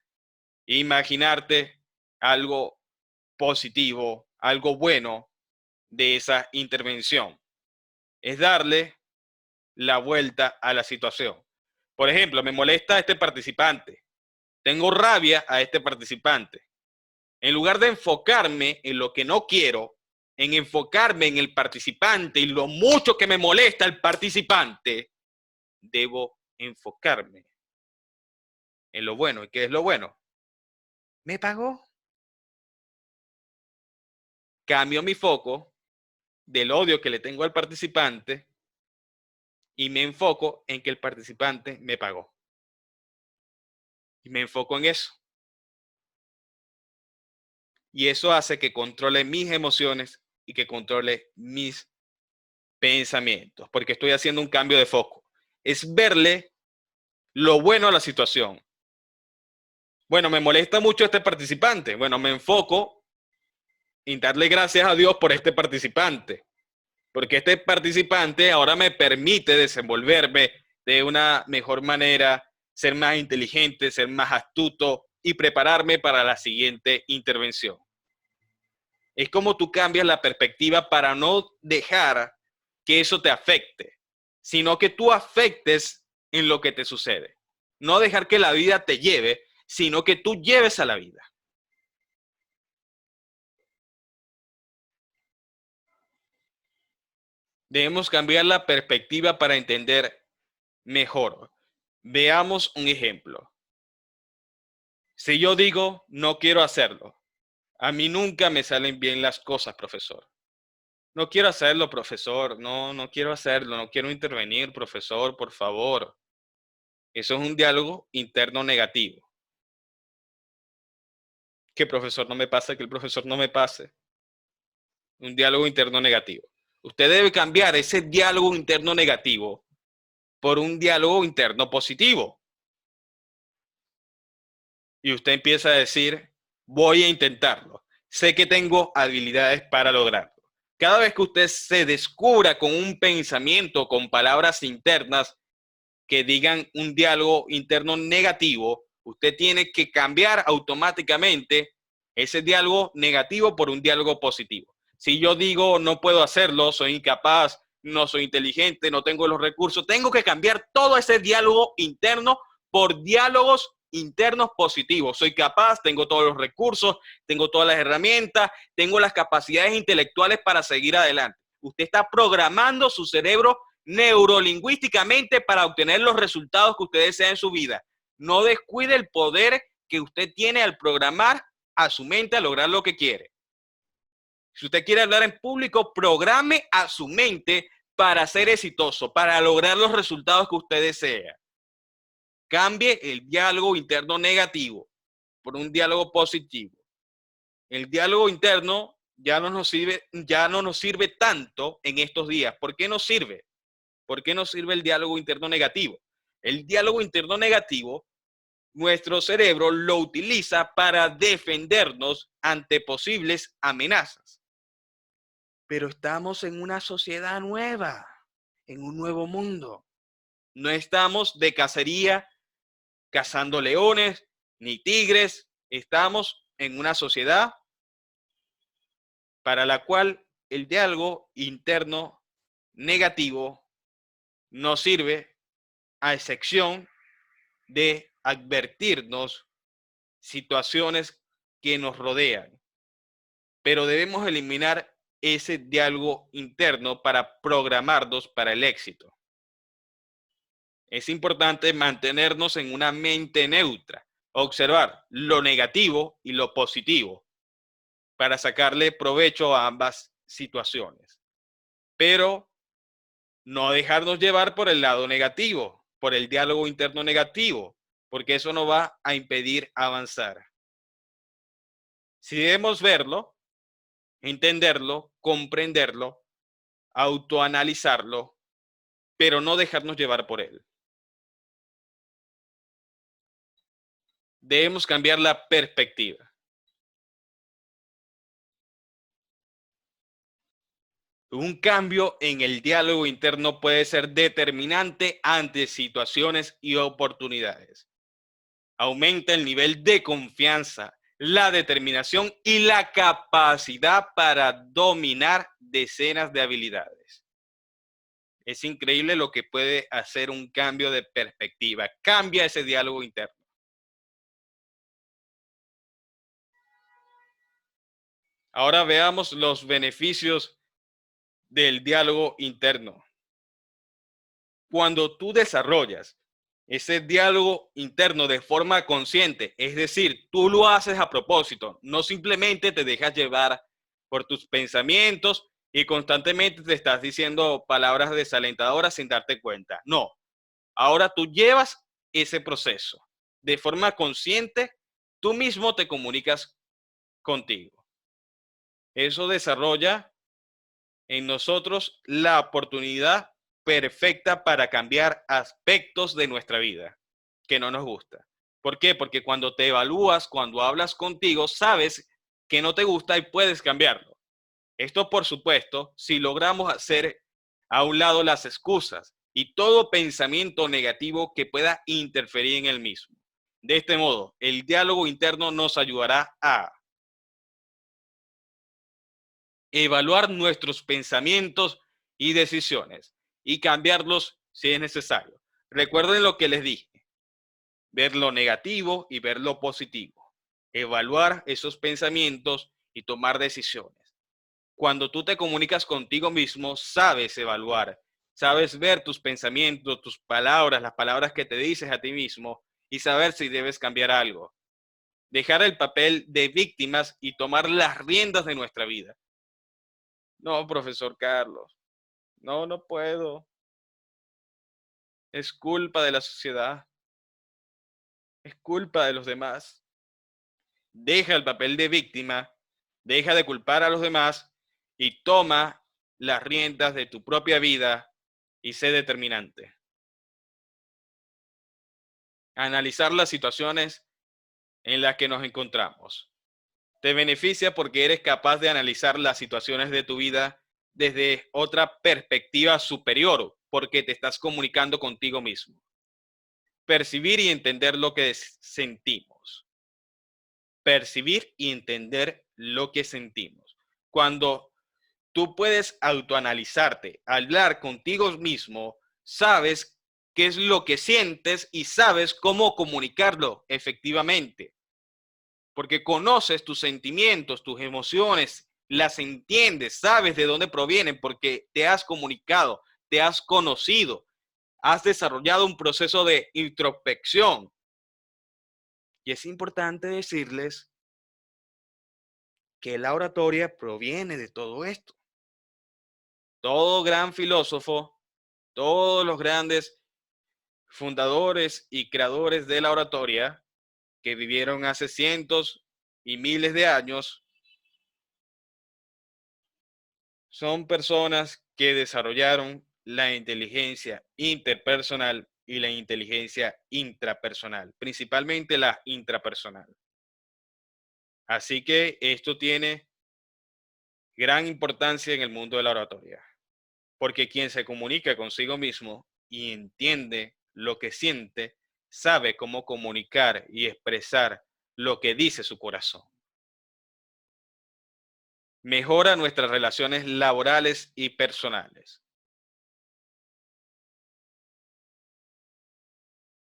e imaginarte algo positivo, algo bueno de esa intervención. Es darle la vuelta a la situación. Por ejemplo, me molesta a este participante. Tengo rabia a este participante. En lugar de enfocarme en lo que no quiero, en enfocarme en el participante y lo mucho que me molesta el participante, debo enfocarme en lo bueno. ¿Y qué es lo bueno? ¿Me pagó? Cambio mi foco del odio que le tengo al participante y me enfoco en que el participante me pagó. Y me enfoco en eso. Y eso hace que controle mis emociones y que controle mis pensamientos, porque estoy haciendo un cambio de foco. Es verle lo bueno a la situación. Bueno, me molesta mucho este participante. Bueno, me enfoco en darle gracias a Dios por este participante, porque este participante ahora me permite desenvolverme de una mejor manera, ser más inteligente, ser más astuto y prepararme para la siguiente intervención. Es como tú cambias la perspectiva para no dejar que eso te afecte, sino que tú afectes en lo que te sucede. No dejar que la vida te lleve, sino que tú lleves a la vida. Debemos cambiar la perspectiva para entender mejor. Veamos un ejemplo. Si yo digo, no quiero hacerlo, a mí nunca me salen bien las cosas, profesor. No quiero hacerlo, profesor. No, no quiero hacerlo. No quiero intervenir, profesor, por favor. Eso es un diálogo interno negativo. Que el profesor no me pase, que el profesor no me pase. Un diálogo interno negativo. Usted debe cambiar ese diálogo interno negativo por un diálogo interno positivo. Y usted empieza a decir, voy a intentarlo. Sé que tengo habilidades para lograrlo. Cada vez que usted se descubra con un pensamiento, con palabras internas que digan un diálogo interno negativo, usted tiene que cambiar automáticamente ese diálogo negativo por un diálogo positivo. Si yo digo no puedo hacerlo, soy incapaz, no soy inteligente, no tengo los recursos, tengo que cambiar todo ese diálogo interno por diálogos internos positivos. Soy capaz, tengo todos los recursos, tengo todas las herramientas, tengo las capacidades intelectuales para seguir adelante. Usted está programando su cerebro neurolingüísticamente para obtener los resultados que usted desea en su vida. No descuide el poder que usted tiene al programar a su mente a lograr lo que quiere. Si usted quiere hablar en público, programe a su mente para ser exitoso, para lograr los resultados que usted desea. Cambie el diálogo interno negativo por un diálogo positivo. El diálogo interno ya no nos sirve tanto en estos días. ¿Por qué nos sirve? ¿Por qué nos sirve el diálogo interno negativo? El diálogo interno negativo, nuestro cerebro lo utiliza para defendernos ante posibles amenazas. Pero estamos en una sociedad nueva, en un nuevo mundo. No estamos de cacería cazando leones ni tigres. Estamos en una sociedad para la cual el diálogo interno negativo nos sirve a excepción de advertirnos situaciones que nos rodean. pero debemos eliminar ese diálogo interno para programarnos para el éxito. Es importante mantenernos en una mente neutra, observar lo negativo y lo positivo para sacarle provecho a ambas situaciones, pero no dejarnos llevar por el lado negativo, por el diálogo interno negativo, porque eso nos va a impedir avanzar. Si debemos verlo, entenderlo, comprenderlo, autoanalizarlo, pero no dejarnos llevar por él. Debemos cambiar la perspectiva. Un cambio en el diálogo interno puede ser determinante ante situaciones y oportunidades. Aumenta el nivel de confianza, la determinación y la capacidad para dominar decenas de habilidades. Es increíble lo que puede hacer un cambio de perspectiva. Cambia ese diálogo interno. Ahora veamos los beneficios del diálogo interno. Cuando tú desarrollas ese diálogo interno de forma consciente, es decir, tú lo haces a propósito, no simplemente te dejas llevar por tus pensamientos y constantemente te estás diciendo palabras desalentadoras sin darte cuenta. No, ahora tú llevas ese proceso de forma consciente, tú mismo te comunicas contigo. Eso desarrolla en nosotros la oportunidad perfecta para cambiar aspectos de nuestra vida que no nos gusta. ¿Por qué? Porque cuando te evalúas, cuando hablas contigo, sabes que no te gusta y puedes cambiarlo. Esto, por supuesto, si logramos hacer a un lado las excusas y todo pensamiento negativo que pueda interferir en el mismo. De este modo, el diálogo interno nos ayudará a evaluar nuestros pensamientos y decisiones y cambiarlos si es necesario. Recuerden lo que les dije, ver lo negativo y ver lo positivo, evaluar esos pensamientos y tomar decisiones. Cuando tú te comunicas contigo mismo, sabes evaluar, sabes ver tus pensamientos, tus palabras, las palabras que te dices a ti mismo y saber si debes cambiar algo. Dejar el papel de víctimas y tomar las riendas de nuestra vida. No, profesor Carlos, no, no puedo. Es culpa de la sociedad, es culpa de los demás. Deja el papel de víctima, deja de culpar a los demás y toma las riendas de tu propia vida y sé determinante. Analizar las situaciones en las que nos encontramos. Te beneficia porque eres capaz de analizar las situaciones de tu vida desde otra perspectiva superior, porque te estás comunicando contigo mismo. Percibir y entender lo que sentimos. Percibir y entender lo que sentimos. Cuando tú puedes autoanalizarte, hablar contigo mismo, sabes qué es lo que sientes y sabes cómo comunicarlo efectivamente. Porque conoces tus sentimientos, tus emociones, las entiendes, sabes de dónde provienen porque te has comunicado, te has conocido, has desarrollado un proceso de introspección. Y es importante decirles que la oratoria proviene de todo esto. Todo gran filósofo, todos los grandes fundadores y creadores de la oratoria que vivieron hace cientos y miles de años son personas que desarrollaron la inteligencia interpersonal y la inteligencia intrapersonal, principalmente la intrapersonal. Así que esto tiene gran importancia en el mundo de la oratoria, porque quien se comunica consigo mismo y entiende lo que siente, sabe cómo comunicar y expresar lo que dice su corazón. Mejora nuestras relaciones laborales y personales.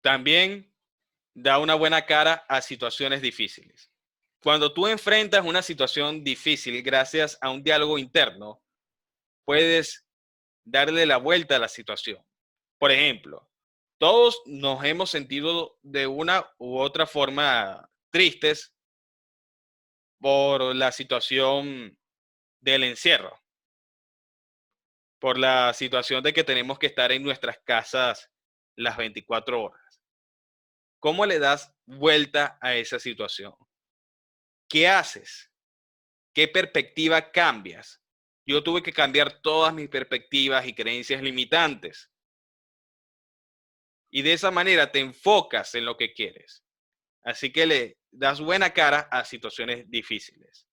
También da una buena cara a situaciones difíciles. Cuando tú enfrentas una situación difícil gracias a un diálogo interno, puedes darle la vuelta a la situación. Por ejemplo, todos nos hemos sentido de una u otra forma tristes por la situación del encierro, por la situación de que tenemos que estar en nuestras casas las 24 horas. ¿Cómo le das vuelta a esa situación? ¿Qué haces? ¿Qué perspectiva cambias? Yo tuve que cambiar todas mis perspectivas y creencias limitantes. Y de esa manera te enfocas en lo que quieres. Así que le das buena cara a situaciones difíciles.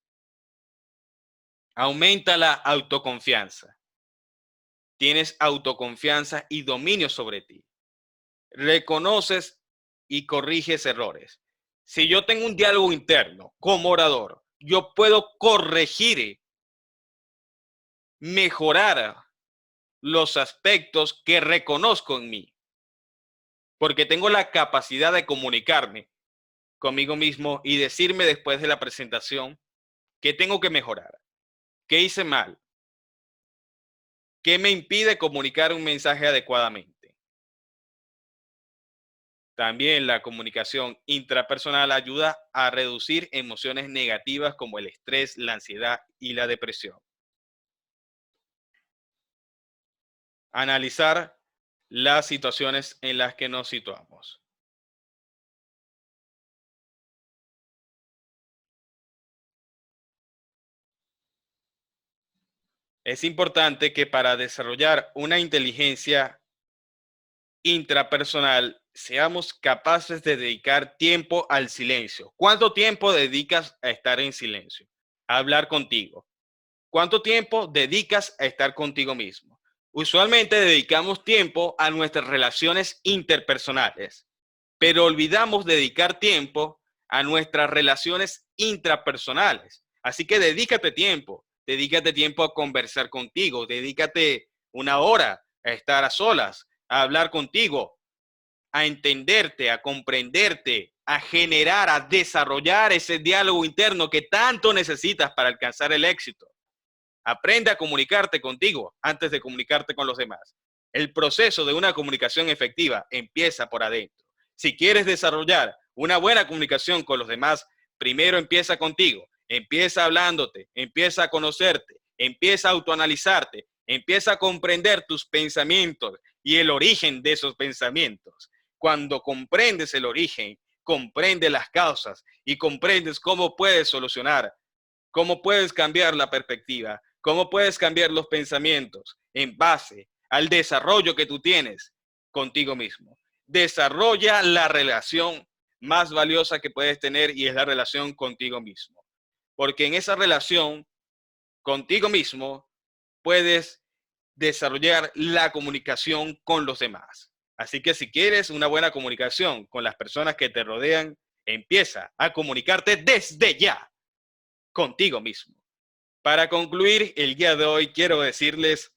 Aumenta la autoconfianza. Tienes autoconfianza y dominio sobre ti. Reconoces y corriges errores. Si yo tengo un diálogo interno como orador, yo puedo corregir, mejorar los aspectos que reconozco en mí, porque tengo la capacidad de comunicarme conmigo mismo y decirme después de la presentación qué tengo que mejorar, qué hice mal, qué me impide comunicar un mensaje adecuadamente. También la comunicación intrapersonal ayuda a reducir emociones negativas como el estrés, la ansiedad y la depresión. Analizar las situaciones en las que nos situamos. Es importante que para desarrollar una inteligencia intrapersonal seamos capaces de dedicar tiempo al silencio. ¿Cuánto tiempo dedicas a estar en silencio? A hablar contigo. ¿Cuánto tiempo dedicas a estar contigo mismo? Usualmente dedicamos tiempo a nuestras relaciones interpersonales, pero olvidamos dedicar tiempo a nuestras relaciones intrapersonales. Así que dedícate tiempo a conversar contigo, dedícate una hora a estar a solas, a hablar contigo, a entenderte, a comprenderte, a generar, a desarrollar ese diálogo interno que tanto necesitas para alcanzar el éxito. Aprende a comunicarte contigo antes de comunicarte con los demás. El proceso de una comunicación efectiva empieza por adentro. Si quieres desarrollar una buena comunicación con los demás, primero empieza contigo. Empieza hablándote, empieza a conocerte, empieza a autoanalizarte, empieza a comprender tus pensamientos y el origen de esos pensamientos. Cuando comprendes el origen, comprendes las causas y comprendes cómo puedes solucionar, cómo puedes cambiar la perspectiva, cómo puedes cambiar los pensamientos en base al desarrollo que tú tienes contigo mismo. Desarrolla la relación más valiosa que puedes tener y es la relación contigo mismo. Porque en esa relación contigo mismo puedes desarrollar la comunicación con los demás. Así que si quieres una buena comunicación con las personas que te rodean, empieza a comunicarte desde ya contigo mismo. Para concluir el día de hoy, quiero decirles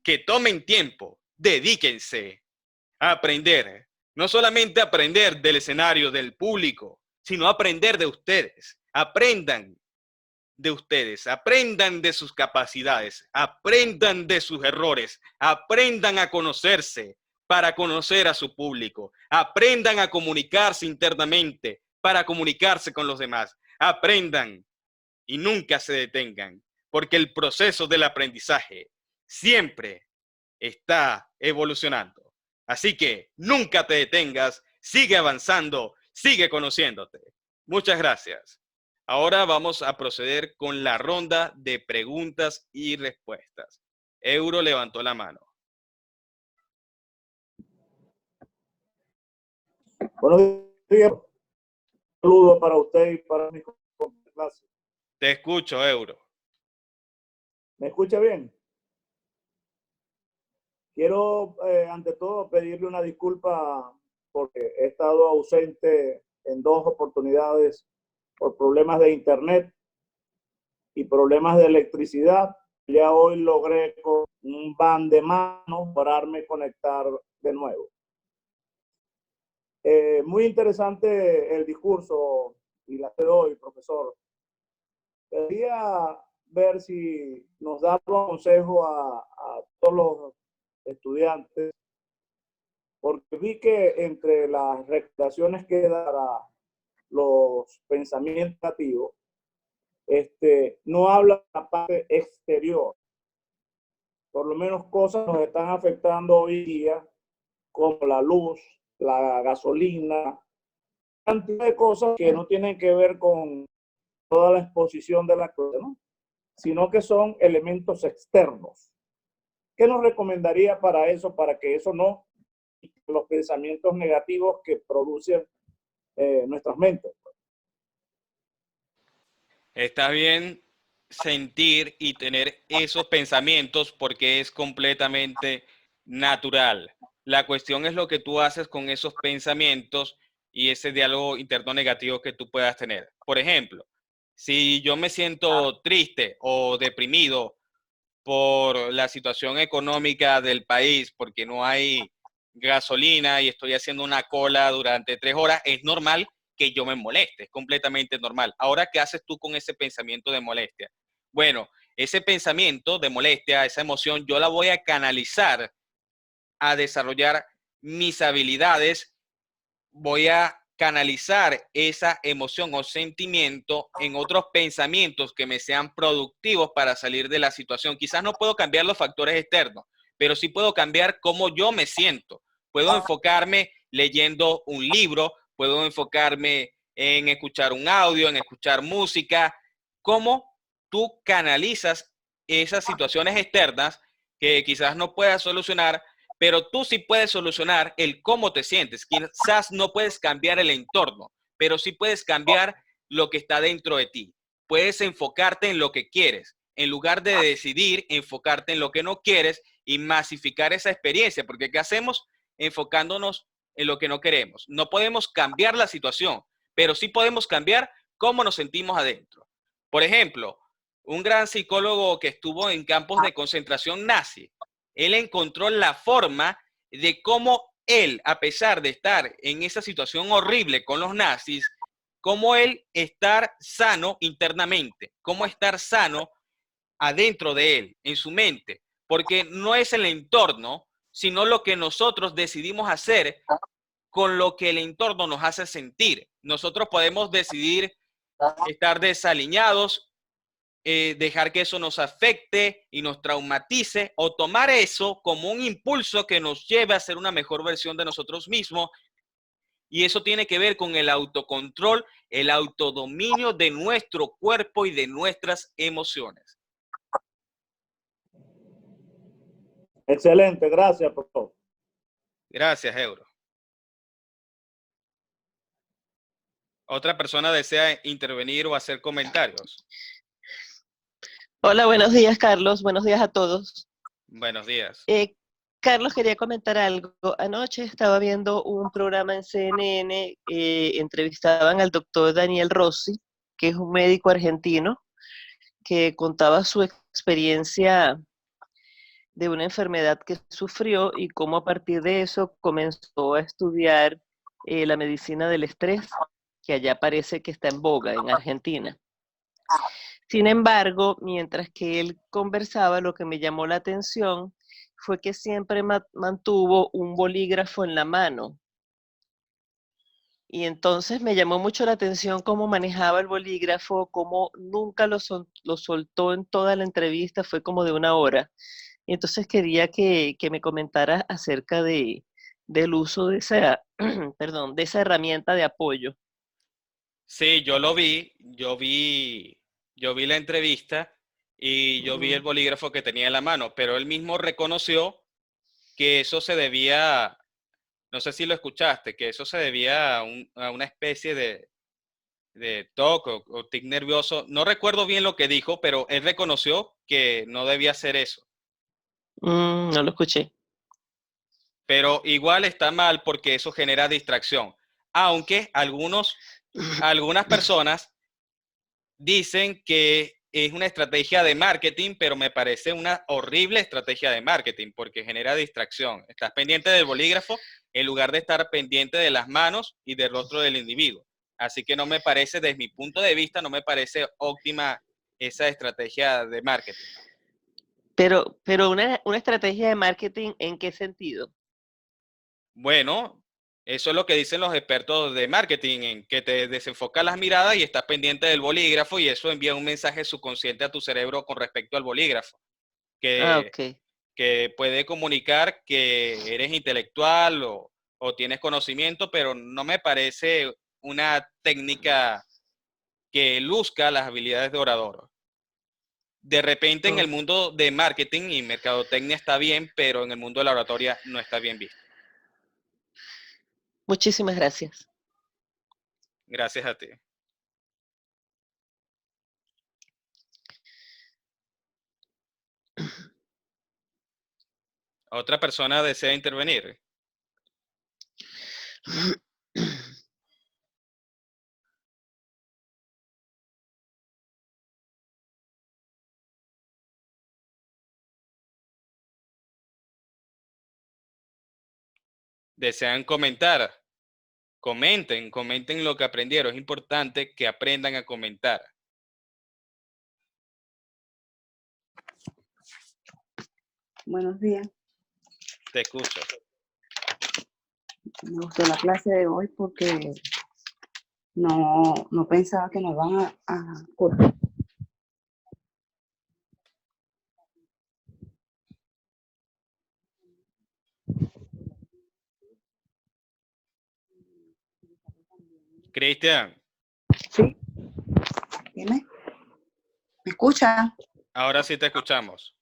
que tomen tiempo, dedíquense a aprender. No solamente aprender del escenario, del público, sino aprender de ustedes. Aprendan de ustedes, aprendan de sus capacidades, aprendan de sus errores, aprendan a conocerse para conocer a su público, aprendan a comunicarse internamente para comunicarse con los demás, aprendan y nunca se detengan, porque el proceso del aprendizaje siempre está evolucionando. Así que nunca te detengas, sigue avanzando, sigue conociéndote. Muchas gracias. Ahora vamos a proceder con la ronda de preguntas y respuestas. Euro levantó la mano. Buenos días. Un saludo para usted y para mi clase. Te escucho, Euro. ¿Me escucha bien? Quiero, ante todo, pedirle una disculpa porque he estado ausente en 2 oportunidades por problemas de internet y problemas de electricidad. Ya hoy logré con un van de mano lograrme conectar de nuevo. Muy interesante el discurso, y la te doy, profesor. Quería ver si nos da un consejo a todos los estudiantes, porque vi que entre las recomendaciones que da los pensamientos negativos, no habla de la parte exterior. Por lo menos cosas nos están afectando hoy día, como la luz, la gasolina, cantidad de cosas que no tienen que ver con toda la exposición de la cosa, ¿no? Sino que son elementos externos. ¿Qué nos recomendaría para eso, para que eso no, los pensamientos negativos que producen nuestras mentes? Está bien sentir y tener esos pensamientos porque es completamente natural. La cuestión es lo que tú haces con esos pensamientos y ese diálogo interno negativo que tú puedas tener. Por ejemplo, si yo me siento triste o deprimido por la situación económica del país, porque no hay gasolina y estoy haciendo una cola durante 3 horas, es normal que yo me moleste, es completamente normal. Ahora, ¿qué haces tú con ese pensamiento de molestia? Bueno, ese pensamiento de molestia, esa emoción, yo la voy a canalizar a desarrollar mis habilidades, voy a canalizar esa emoción o sentimiento en otros pensamientos que me sean productivos para salir de la situación. Quizás no puedo cambiar los factores externos, pero sí puedo cambiar cómo yo me siento. Puedo enfocarme leyendo un libro, puedo enfocarme en escuchar un audio, en escuchar música. ¿Cómo tú canalizas esas situaciones externas que quizás no puedas solucionar, pero tú sí puedes solucionar el cómo te sientes? Quizás no puedes cambiar el entorno, pero sí puedes cambiar lo que está dentro de ti. Puedes enfocarte en lo que quieres, en lugar de decidir enfocarte en lo que no quieres y masificar esa experiencia, porque ¿qué hacemos? Enfocándonos en lo que no queremos. No podemos cambiar la situación, pero sí podemos cambiar cómo nos sentimos adentro. Por ejemplo, un gran psicólogo que estuvo en campos de concentración nazi, él encontró la forma de cómo él, a pesar de estar en esa situación horrible con los nazis, cómo él estar sano internamente, cómo estar sano adentro de él, en su mente, porque no es el entorno, sino lo que nosotros decidimos hacer con lo que el entorno nos hace sentir. Nosotros podemos decidir estar desaliñados, dejar que eso nos afecte y nos traumatice, o tomar eso como un impulso que nos lleve a ser una mejor versión de nosotros mismos. Y eso tiene que ver con el autocontrol, el autodominio de nuestro cuerpo y de nuestras emociones. Excelente, gracias, profesor. Gracias, Euro. ¿Otra persona desea intervenir o hacer comentarios? Hola, buenos días, Carlos. Buenos días a todos. Buenos días. Carlos, quería comentar algo. Anoche estaba viendo un programa en CNN, entrevistaban al doctor Daniel Rossi, que es un médico argentino, que contaba su experiencia de una enfermedad que sufrió y cómo a partir de eso comenzó a estudiar la medicina del estrés, que allá parece que está en boga en Argentina. Sin embargo, mientras que él conversaba, lo que me llamó la atención fue que siempre mantuvo un bolígrafo en la mano. Y entonces me llamó mucho la atención cómo manejaba el bolígrafo, cómo nunca lo soltó en toda la entrevista, fue como de 1 hora. Y entonces quería que me comentara acerca del uso de esa, perdón, de esa herramienta de apoyo. Sí, yo lo vi, yo vi la entrevista y yo vi el bolígrafo que tenía en la mano, pero él mismo reconoció que eso se debía, no sé si lo escuchaste, que eso se debía a una especie de TOC o tic nervioso. No recuerdo bien lo que dijo, pero él reconoció que no debía hacer eso. No lo escuché. Pero igual está mal porque eso genera distracción. Aunque algunas personas dicen que es una estrategia de marketing, pero me parece una horrible estrategia de marketing porque genera distracción. Estás pendiente del bolígrafo en lugar de estar pendiente de las manos y del rostro del individuo. Así que no me parece, desde mi punto de vista, no me parece óptima esa estrategia de marketing. Pero una estrategia de marketing, ¿en qué sentido? Bueno, eso es lo que dicen los expertos de marketing, en que te desenfoca las miradas y estás pendiente del bolígrafo y eso envía un mensaje subconsciente a tu cerebro con respecto al bolígrafo, Ah, que, ok. que puede comunicar que eres intelectual o tienes conocimiento, pero no me parece una técnica que luzca las habilidades de orador. De repente en el Oh, mundo de marketing y mercadotecnia está bien, pero en el mundo de la oratoria no está bien visto. muchísimas gracias. Gracias a ti. ¿Otra persona desea intervenir? ¿Desean comentar? Comenten lo que aprendieron. Es importante que aprendan a comentar. Buenos días. Te escucho. Me gustó la clase de hoy porque no pensaba que nos van a cortar. Cristian, ¿Sí? Dime. ¿Me escucha? ahora sí te escuchamos.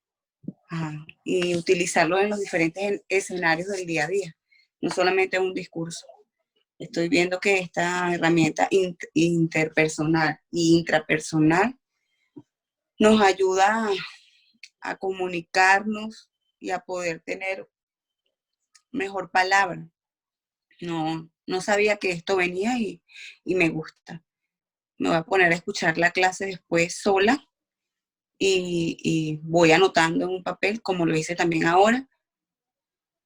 Ajá. Y utilizarlo en los diferentes escenarios del día a día, no solamente un discurso. Estoy viendo que esta herramienta interpersonal e intrapersonal nos ayuda a comunicarnos y a poder tener mejor palabra. No sabía que esto venía y me gusta. Me voy a poner a escuchar la clase después sola y voy anotando en un papel, como lo hice también ahora,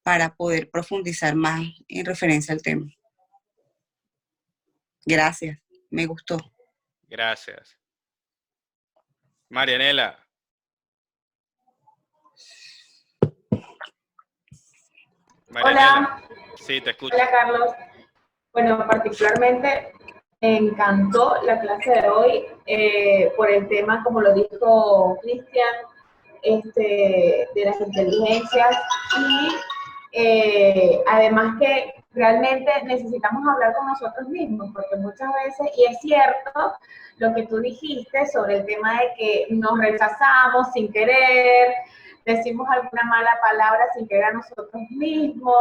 para poder profundizar más en referencia al tema. Gracias, me gustó. Gracias. Marianela. Marianela. Hola, Sí, te escucho. hola Carlos. Bueno, particularmente me encantó la clase de hoy por el tema, como lo dijo Cristian, de las inteligencias y además que realmente necesitamos hablar con nosotros mismos, porque muchas veces, y es cierto lo que tú dijiste sobre el tema de que nos rechazamos sin querer, decimos alguna mala palabra sin querer a nosotros mismos.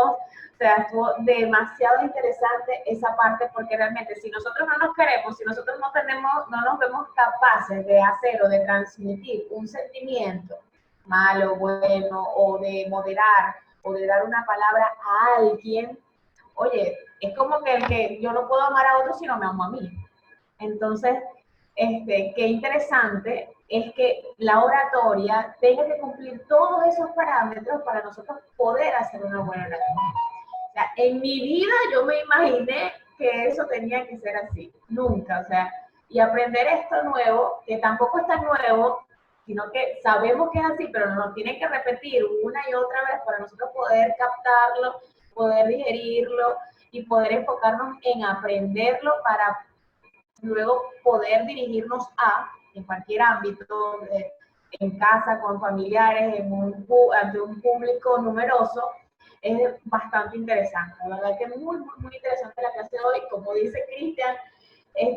O sea, estuvo demasiado interesante esa parte, porque realmente si nosotros no nos queremos, si nosotros no nos vemos capaces de hacer o de transmitir un sentimiento malo, bueno, o de moderar, o de dar una palabra a alguien, oye, es como que yo no puedo amar a otro si no me amo a mí. Entonces, qué interesante es que la oratoria tenga que cumplir todos esos parámetros para nosotros poder hacer una buena oración. O sea, en mi vida yo me imaginé que eso tenía que ser así. Nunca, o sea, y aprender esto nuevo, que tampoco es tan nuevo, sino que sabemos que es así, pero nos tienen que repetir una y otra vez para nosotros poder captarlo, poder digerirlo y poder enfocarnos en aprenderlo para luego poder dirigirnos en cualquier ámbito, en casa, con familiares, ante un público numeroso, es bastante interesante. La verdad que es muy, muy, muy interesante la clase de hoy. Como dice Cristian,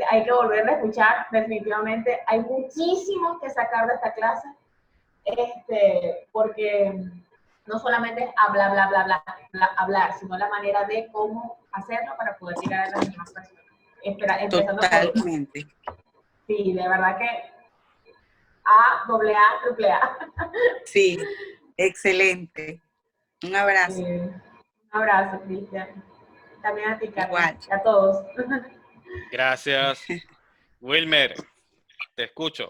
hay que volverla a escuchar, definitivamente. Hay muchísimo que sacar de esta clase, porque no solamente es hablar, bla, bla, bla, bla, hablar, sino la manera de cómo hacerlo para poder llegar a las demás personas. Empezando Totalmente. por... Sí, de verdad que A, doble A, triple A. Sí, excelente. Un abrazo. Un abrazo, Cristian. También a ti, Carlos. Igual. Y a todos. Gracias. Wilmer, te escucho.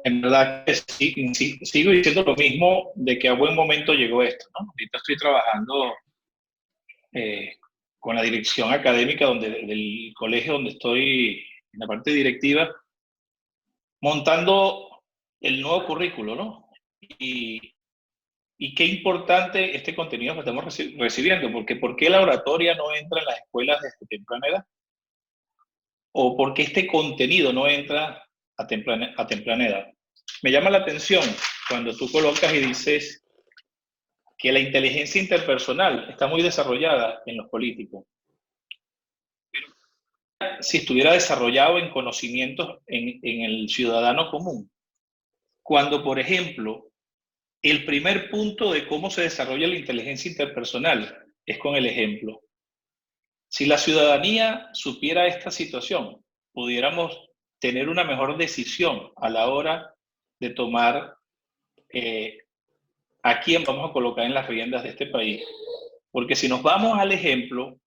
En verdad que sigo diciendo lo mismo de que a buen momento llegó esto, ¿no? Ahorita estoy trabajando con la dirección académica del colegio donde estoy en la parte directiva, montando el nuevo currículo, ¿no? Y qué importante este contenido que estamos recibiendo, porque ¿por qué la oratoria no entra en las escuelas desde temprana edad? ¿O por qué este contenido no entra a temprana edad? Me llama la atención cuando tú colocas y dices que la inteligencia interpersonal está muy desarrollada en los políticos. Pero si estuviera desarrollado en conocimientos en el ciudadano común, cuando, por ejemplo, el primer punto de cómo se desarrolla la inteligencia interpersonal es con el ejemplo. Si la ciudadanía supiera esta situación, pudiéramos tener una mejor decisión a la hora de tomar a quién vamos a colocar en las riendas de este país. Porque si nos vamos al ejemplo,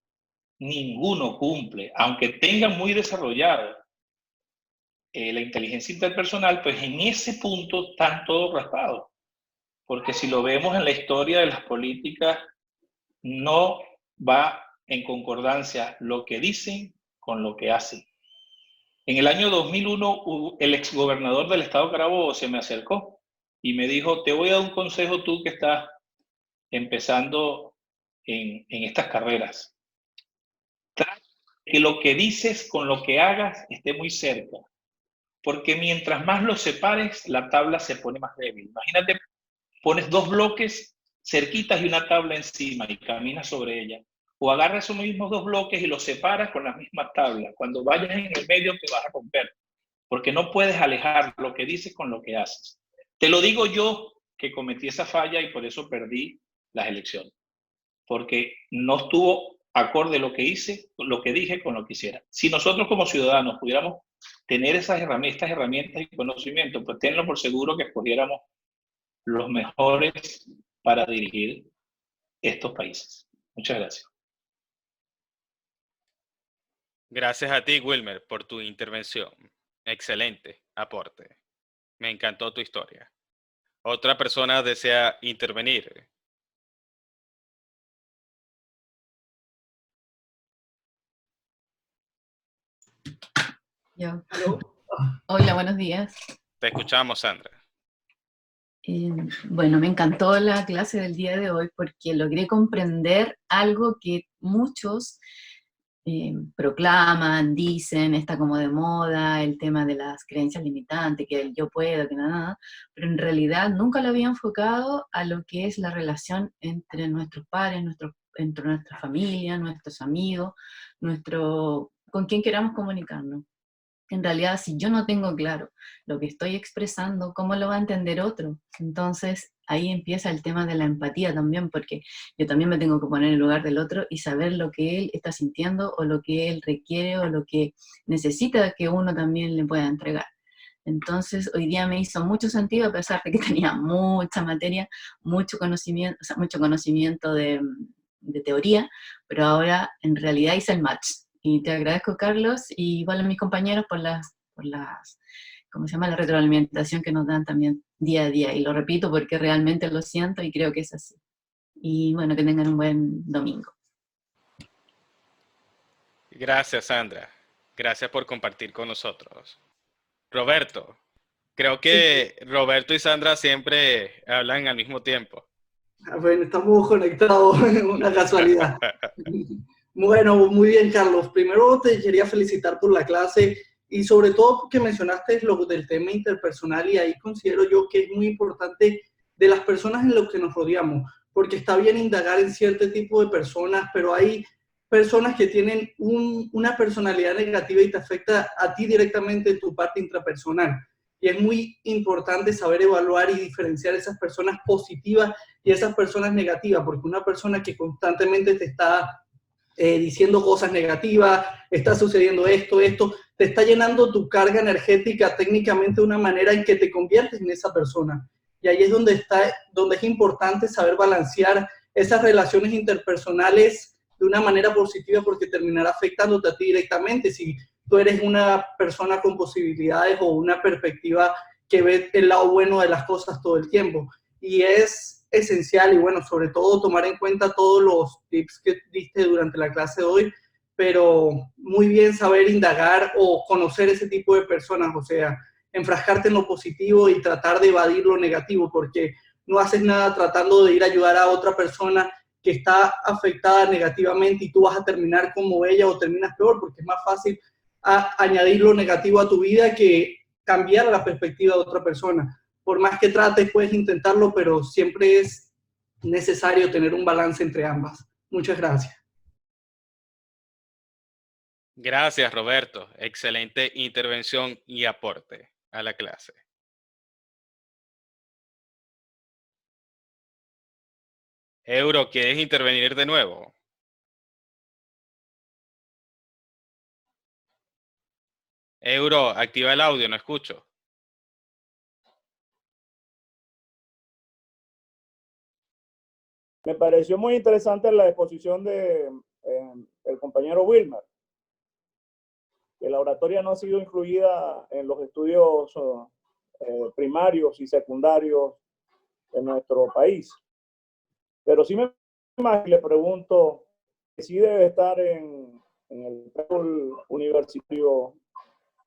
ninguno cumple. Aunque tengan muy desarrollado la inteligencia interpersonal, pues en ese punto están todos raspados. Porque si lo vemos en la historia de las políticas, no va en concordancia lo que dicen con lo que hacen. En el año 2001, el exgobernador del estado Carabobo se me acercó y me dijo, te voy a dar un consejo tú que estás empezando en estas carreras. Trata que lo que dices con lo que hagas esté muy cerca, porque mientras más los separes, la tabla se pone más débil. Imagínate, pones dos bloques cerquitas y una tabla encima y caminas sobre ella. O agarras esos mismos dos bloques y los separas con la misma tabla. Cuando vayas en el medio te vas a romper, porque no puedes alejar lo que dices con lo que haces. Te lo digo yo que cometí esa falla y por eso perdí las elecciones, porque no estuvo acorde lo que hice, lo que dije con lo que hiciera. Si nosotros como ciudadanos pudiéramos tener estas herramientas y conocimientos, pues tenlo por seguro que escogiéramos los mejores para dirigir estos países. Muchas gracias. Gracias a ti, Wilmer, por tu intervención. Excelente aporte. Me encantó tu historia. ¿Otra persona desea intervenir? Yo. Hola, buenos días. Te escuchamos, Sandra. Bueno, me encantó la clase del día de hoy porque logré comprender algo que muchos proclaman, dicen, está como de moda, el tema de las creencias limitantes, que el yo puedo, que nada, pero en realidad nunca lo había enfocado a lo que es la relación entre nuestros padres, entre nuestra familia, nuestros amigos, con quien queramos comunicarnos. En realidad, si yo no tengo claro lo que estoy expresando, ¿cómo lo va a entender otro? Entonces, ahí empieza el tema de la empatía también, porque yo también me tengo que poner en el lugar del otro y saber lo que él está sintiendo o lo que él requiere o lo que necesita que uno también le pueda entregar. Entonces, hoy día me hizo mucho sentido, a pesar de que tenía mucha materia, mucho conocimiento de teoría, pero ahora en realidad hice el match. Y te agradezco, Carlos, y igual a mis compañeros por las ¿cómo se llama? La retroalimentación que nos dan también día a día. Y lo repito porque realmente lo siento y creo que es así. Y bueno, que tengan un buen domingo. Gracias, Sandra. Gracias por compartir con nosotros. Roberto. Creo que Roberto y Sandra siempre hablan al mismo tiempo. Bueno, estamos conectados, una casualidad. Bueno, muy bien, Carlos. Primero te quería felicitar por la clase y sobre todo porque mencionaste lo del tema interpersonal y ahí considero yo que es muy importante de las personas en las que nos rodeamos, porque está bien indagar en cierto tipo de personas, pero hay personas que tienen una personalidad negativa y te afecta a ti directamente en tu parte intrapersonal. Y es muy importante saber evaluar y diferenciar esas personas positivas y esas personas negativas, porque una persona que constantemente te está diciendo cosas negativas, está sucediendo esto, te está llenando tu carga energética técnicamente de una manera en que te conviertes en esa persona. Y ahí es donde es importante saber balancear esas relaciones interpersonales de una manera positiva porque terminará afectándote a ti directamente si tú eres una persona con posibilidades o una perspectiva que ve el lado bueno de las cosas todo el tiempo. Y es esencial y bueno, sobre todo tomar en cuenta todos los tips que diste durante la clase de hoy, pero muy bien saber indagar o conocer ese tipo de personas, o sea, enfrascarte en lo positivo y tratar de evadir lo negativo, porque no haces nada tratando de ir a ayudar a otra persona que está afectada negativamente y tú vas a terminar como ella o terminas peor, porque es más fácil añadir lo negativo a tu vida que cambiar la perspectiva de otra persona. Por más que trates, puedes intentarlo, pero siempre es necesario tener un balance entre ambas. Muchas gracias. Gracias, Roberto. Excelente intervención y aporte a la clase. Euro, ¿quieres intervenir de nuevo? Euro, activa el audio, no escucho. Me pareció muy interesante la exposición de el compañero Wilmer, que la oratoria no ha sido incluida en los estudios primarios y secundarios en nuestro país. Pero sí le pregunto que sí debe estar en el currículum universitario,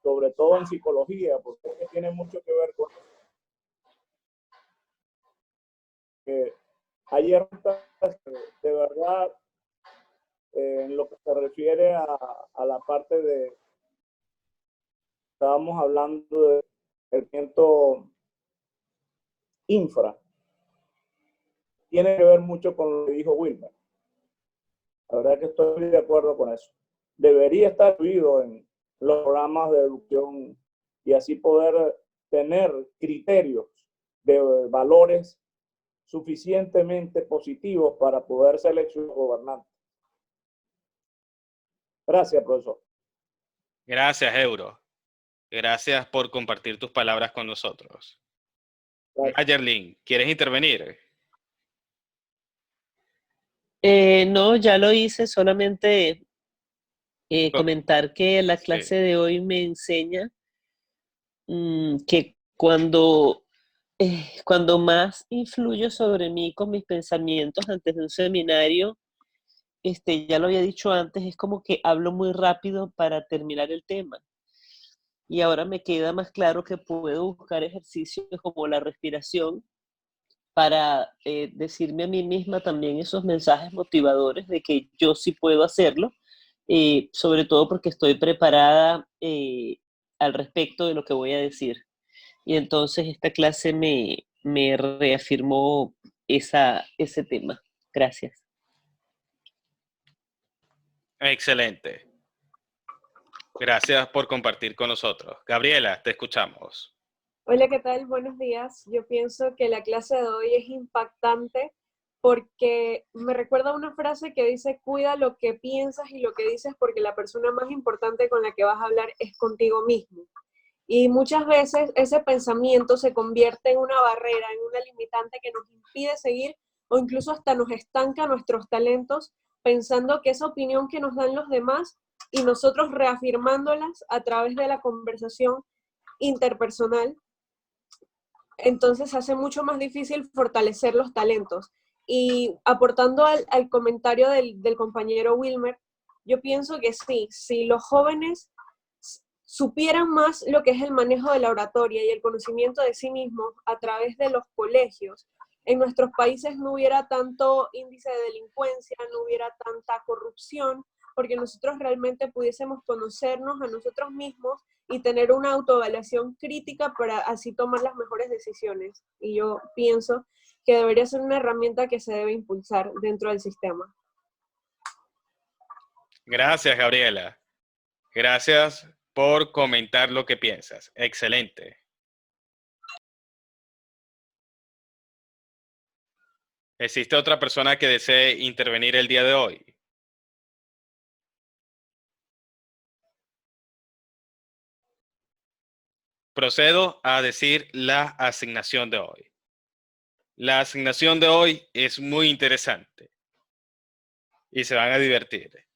sobre todo en psicología, porque tiene mucho que ver con que hay herramientas de verdad en lo que se refiere a la parte de, estábamos hablando del pensamiento infra, tiene que ver mucho con lo que dijo Wilmer. La verdad que estoy de acuerdo con eso. Debería estar incluido en los programas de educación y así poder tener criterios de valores suficientemente positivos para poder seleccionar gobernantes. Gracias, profesor. Gracias, Euro. Gracias por compartir tus palabras con nosotros. Mayerlin, ¿quieres intervenir? No, ya lo hice, solamente comentar que la clase de hoy me enseña que cuando más influyo sobre mí con mis pensamientos antes de un seminario, ya lo había dicho antes, es como que hablo muy rápido para terminar el tema. Y ahora me queda más claro que puedo buscar ejercicios como la respiración para decirme a mí misma también esos mensajes motivadores de que yo sí puedo hacerlo, sobre todo porque estoy preparada al respecto de lo que voy a decir. Y entonces esta clase me reafirmó ese tema. Gracias. Excelente. Gracias por compartir con nosotros. Gabriela, te escuchamos. Hola, ¿qué tal? Buenos días. Yo pienso que la clase de hoy es impactante porque me recuerda una frase que dice, cuida lo que piensas y lo que dices porque la persona más importante con la que vas a hablar es contigo mismo. Y muchas veces ese pensamiento se convierte en una barrera, en una limitante que nos impide seguir o incluso hasta nos estanca nuestros talentos pensando que esa opinión que nos dan los demás y nosotros reafirmándolas a través de la conversación interpersonal, entonces hace mucho más difícil fortalecer los talentos. Y aportando al comentario del compañero Wilmer, yo pienso que sí, si los jóvenes supieran más lo que es el manejo de la oratoria y el conocimiento de sí mismos a través de los colegios, en nuestros países no hubiera tanto índice de delincuencia, no hubiera tanta corrupción, porque nosotros realmente pudiésemos conocernos a nosotros mismos y tener una autoevaluación crítica para así tomar las mejores decisiones. Y yo pienso que debería ser una herramienta que se debe impulsar dentro del sistema. Gracias, Gabriela. Gracias por comentar lo que piensas. Excelente. ¿Existe otra persona que desee intervenir el día de hoy? Procedo a decir la asignación de hoy. La asignación de hoy es muy interesante y se van a divertir.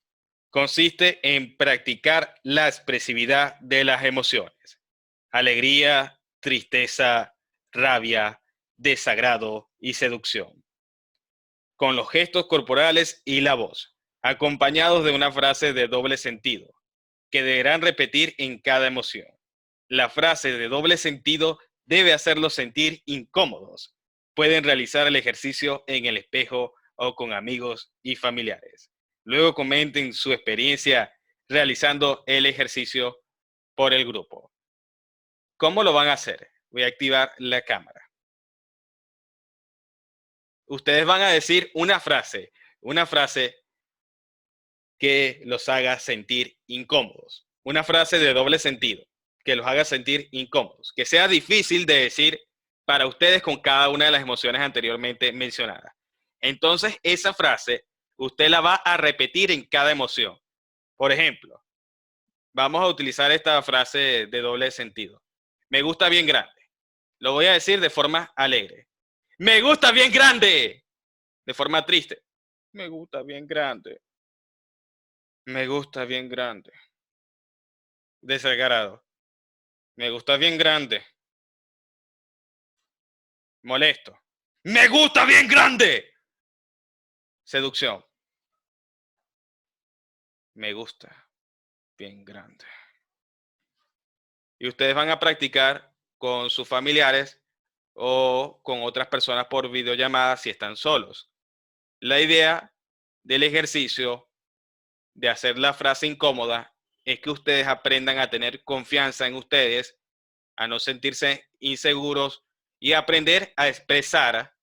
Consiste en practicar la expresividad de las emociones. Alegría, tristeza, rabia, desagrado y seducción, con los gestos corporales y la voz, acompañados de una frase de doble sentido, que deberán repetir en cada emoción. La frase de doble sentido debe hacerlos sentir incómodos. Pueden realizar el ejercicio en el espejo o con amigos y familiares. Luego comenten su experiencia realizando el ejercicio por el grupo. ¿Cómo lo van a hacer? Voy a activar la cámara. Ustedes van a decir una frase que los haga sentir incómodos. Una frase de doble sentido, que los haga sentir incómodos, que sea difícil de decir para ustedes con cada una de las emociones anteriormente mencionadas. Entonces, esa frase, usted la va a repetir en cada emoción. Por ejemplo, vamos a utilizar esta frase de doble sentido. Me gusta bien grande. Lo voy a decir de forma alegre. Me gusta bien grande. De forma triste. Me gusta bien grande. Me gusta bien grande. Desagrado. Me gusta bien grande. Molesto. Me gusta bien grande. Seducción. Me gusta bien grande. Y ustedes van a practicar con sus familiares o con otras personas por videollamada si están solos. La idea del ejercicio de hacer la frase incómoda es que ustedes aprendan a tener confianza en ustedes, a no sentirse inseguros y aprender a expresar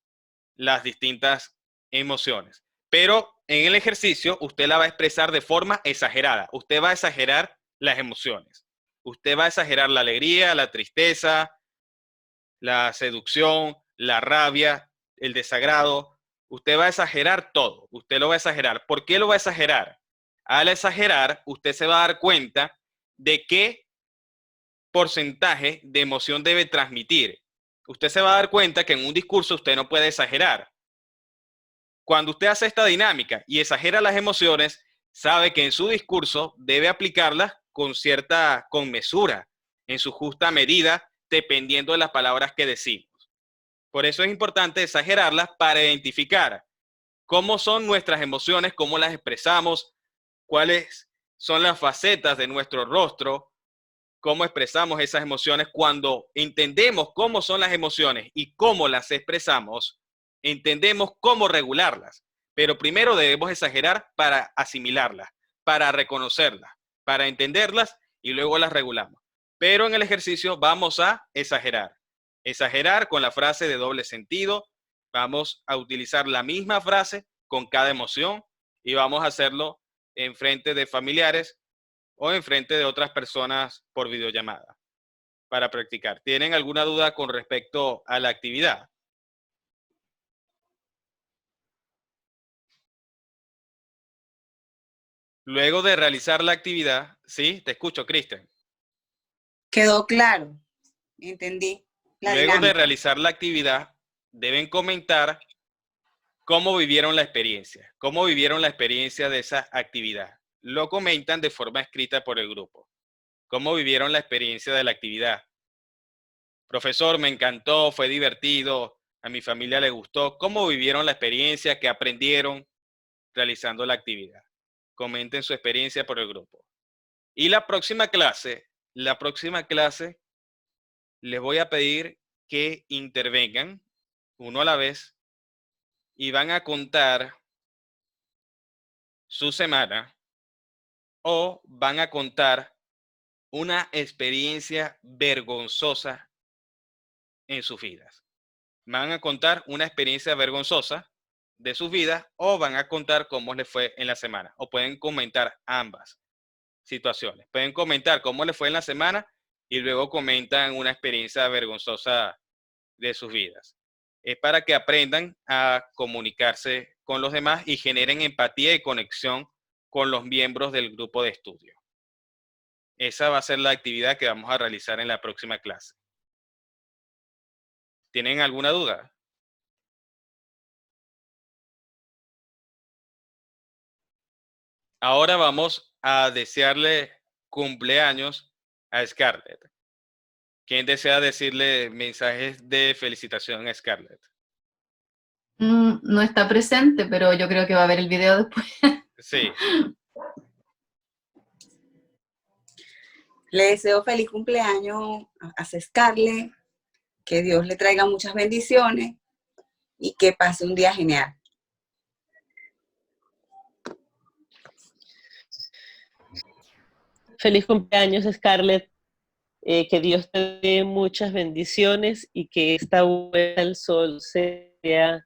las distintas emociones. Pero en el ejercicio usted la va a expresar de forma exagerada. Usted va a exagerar las emociones. Usted va a exagerar la alegría, la tristeza, la seducción, la rabia, el desagrado. Usted va a exagerar todo. Usted lo va a exagerar. ¿Por qué lo va a exagerar? Al exagerar, usted se va a dar cuenta de qué porcentaje de emoción debe transmitir. Usted se va a dar cuenta que en un discurso usted no puede exagerar. Cuando usted hace esta dinámica y exagera las emociones, sabe que en su discurso debe aplicarlas con mesura, en su justa medida, dependiendo de las palabras que decimos. Por eso es importante exagerarlas para identificar cómo son nuestras emociones, cómo las expresamos, cuáles son las facetas de nuestro rostro, cómo expresamos esas emociones. Cuando entendemos cómo son las emociones y cómo las expresamos, entendemos cómo regularlas. Pero primero debemos exagerar para asimilarlas, para reconocerlas, para entenderlas y luego las regulamos. Pero en el ejercicio vamos a exagerar. Exagerar con la frase de doble sentido. Vamos a utilizar la misma frase con cada emoción y vamos a hacerlo en frente de familiares o en frente de otras personas por videollamada para practicar. ¿Tienen alguna duda con respecto a la actividad? Luego de realizar la actividad, ¿sí? Te escucho, Cristian. Quedó claro, entendí la Luego de dinámica. realizar la actividad, deben comentar cómo vivieron la experiencia, de esa actividad. Lo comentan de forma escrita por el grupo. ¿Cómo vivieron la experiencia de la actividad? Profesor, me encantó, fue divertido, a mi familia le gustó. ¿Cómo vivieron la experiencia? ¿Qué aprendieron realizando la actividad? Comenten su experiencia por el grupo. Y la próxima clase les voy a pedir que intervengan uno a la vez y van a contar su semana o van a contar una experiencia vergonzosa en sus vidas. Van a contar una experiencia vergonzosa de sus vidas o van a contar cómo les fue en la semana. O pueden comentar ambas situaciones. Pueden comentar cómo les fue en la semana y luego comentan una experiencia vergonzosa de sus vidas. Es para que aprendan a comunicarse con los demás y generen empatía y conexión con los miembros del grupo de estudio. Esa va a ser la actividad que vamos a realizar en la próxima clase. ¿Tienen alguna duda? Ahora vamos a desearle cumpleaños a Scarlett. ¿Quién desea decirle mensajes de felicitación a Scarlett? No está presente, pero yo creo que va a ver el video después. Sí. Le deseo feliz cumpleaños a Scarlett, que Dios le traiga muchas bendiciones y que pase un día genial. Feliz cumpleaños, Scarlett. Que Dios te dé muchas bendiciones y que esta vuelta al sol sea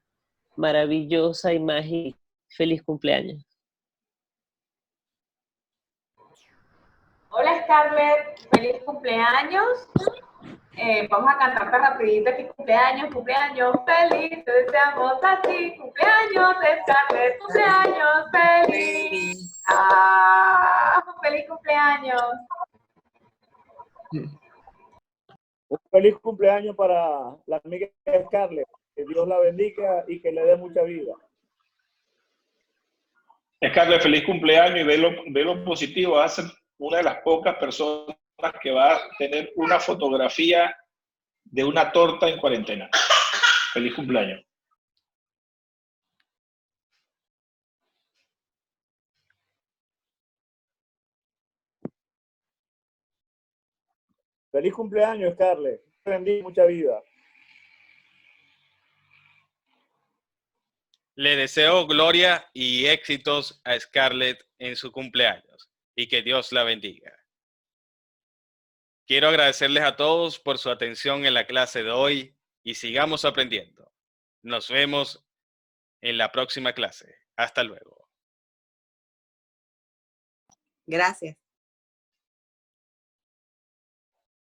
maravillosa y mágica. Feliz cumpleaños. Hola Scarlett, feliz cumpleaños. Vamos a cantarte rapidito aquí, cumpleaños, cumpleaños feliz, te deseamos a ti, cumpleaños Scarlett, cumpleaños feliz. Feliz cumpleaños. Un feliz cumpleaños para la amiga Scarlett. Que Dios la bendiga y que le dé mucha vida. Scarlett, feliz cumpleaños y ve lo positivo. Vas a ser una de las pocas personas que va a tener una fotografía de una torta en cuarentena. Feliz cumpleaños. Feliz cumpleaños, Scarlett. Te bendiga, mucha vida. Le deseo gloria y éxitos a Scarlett en su cumpleaños y que Dios la bendiga. Quiero agradecerles a todos por su atención en la clase de hoy y sigamos aprendiendo. Nos vemos en la próxima clase. Hasta luego. Gracias.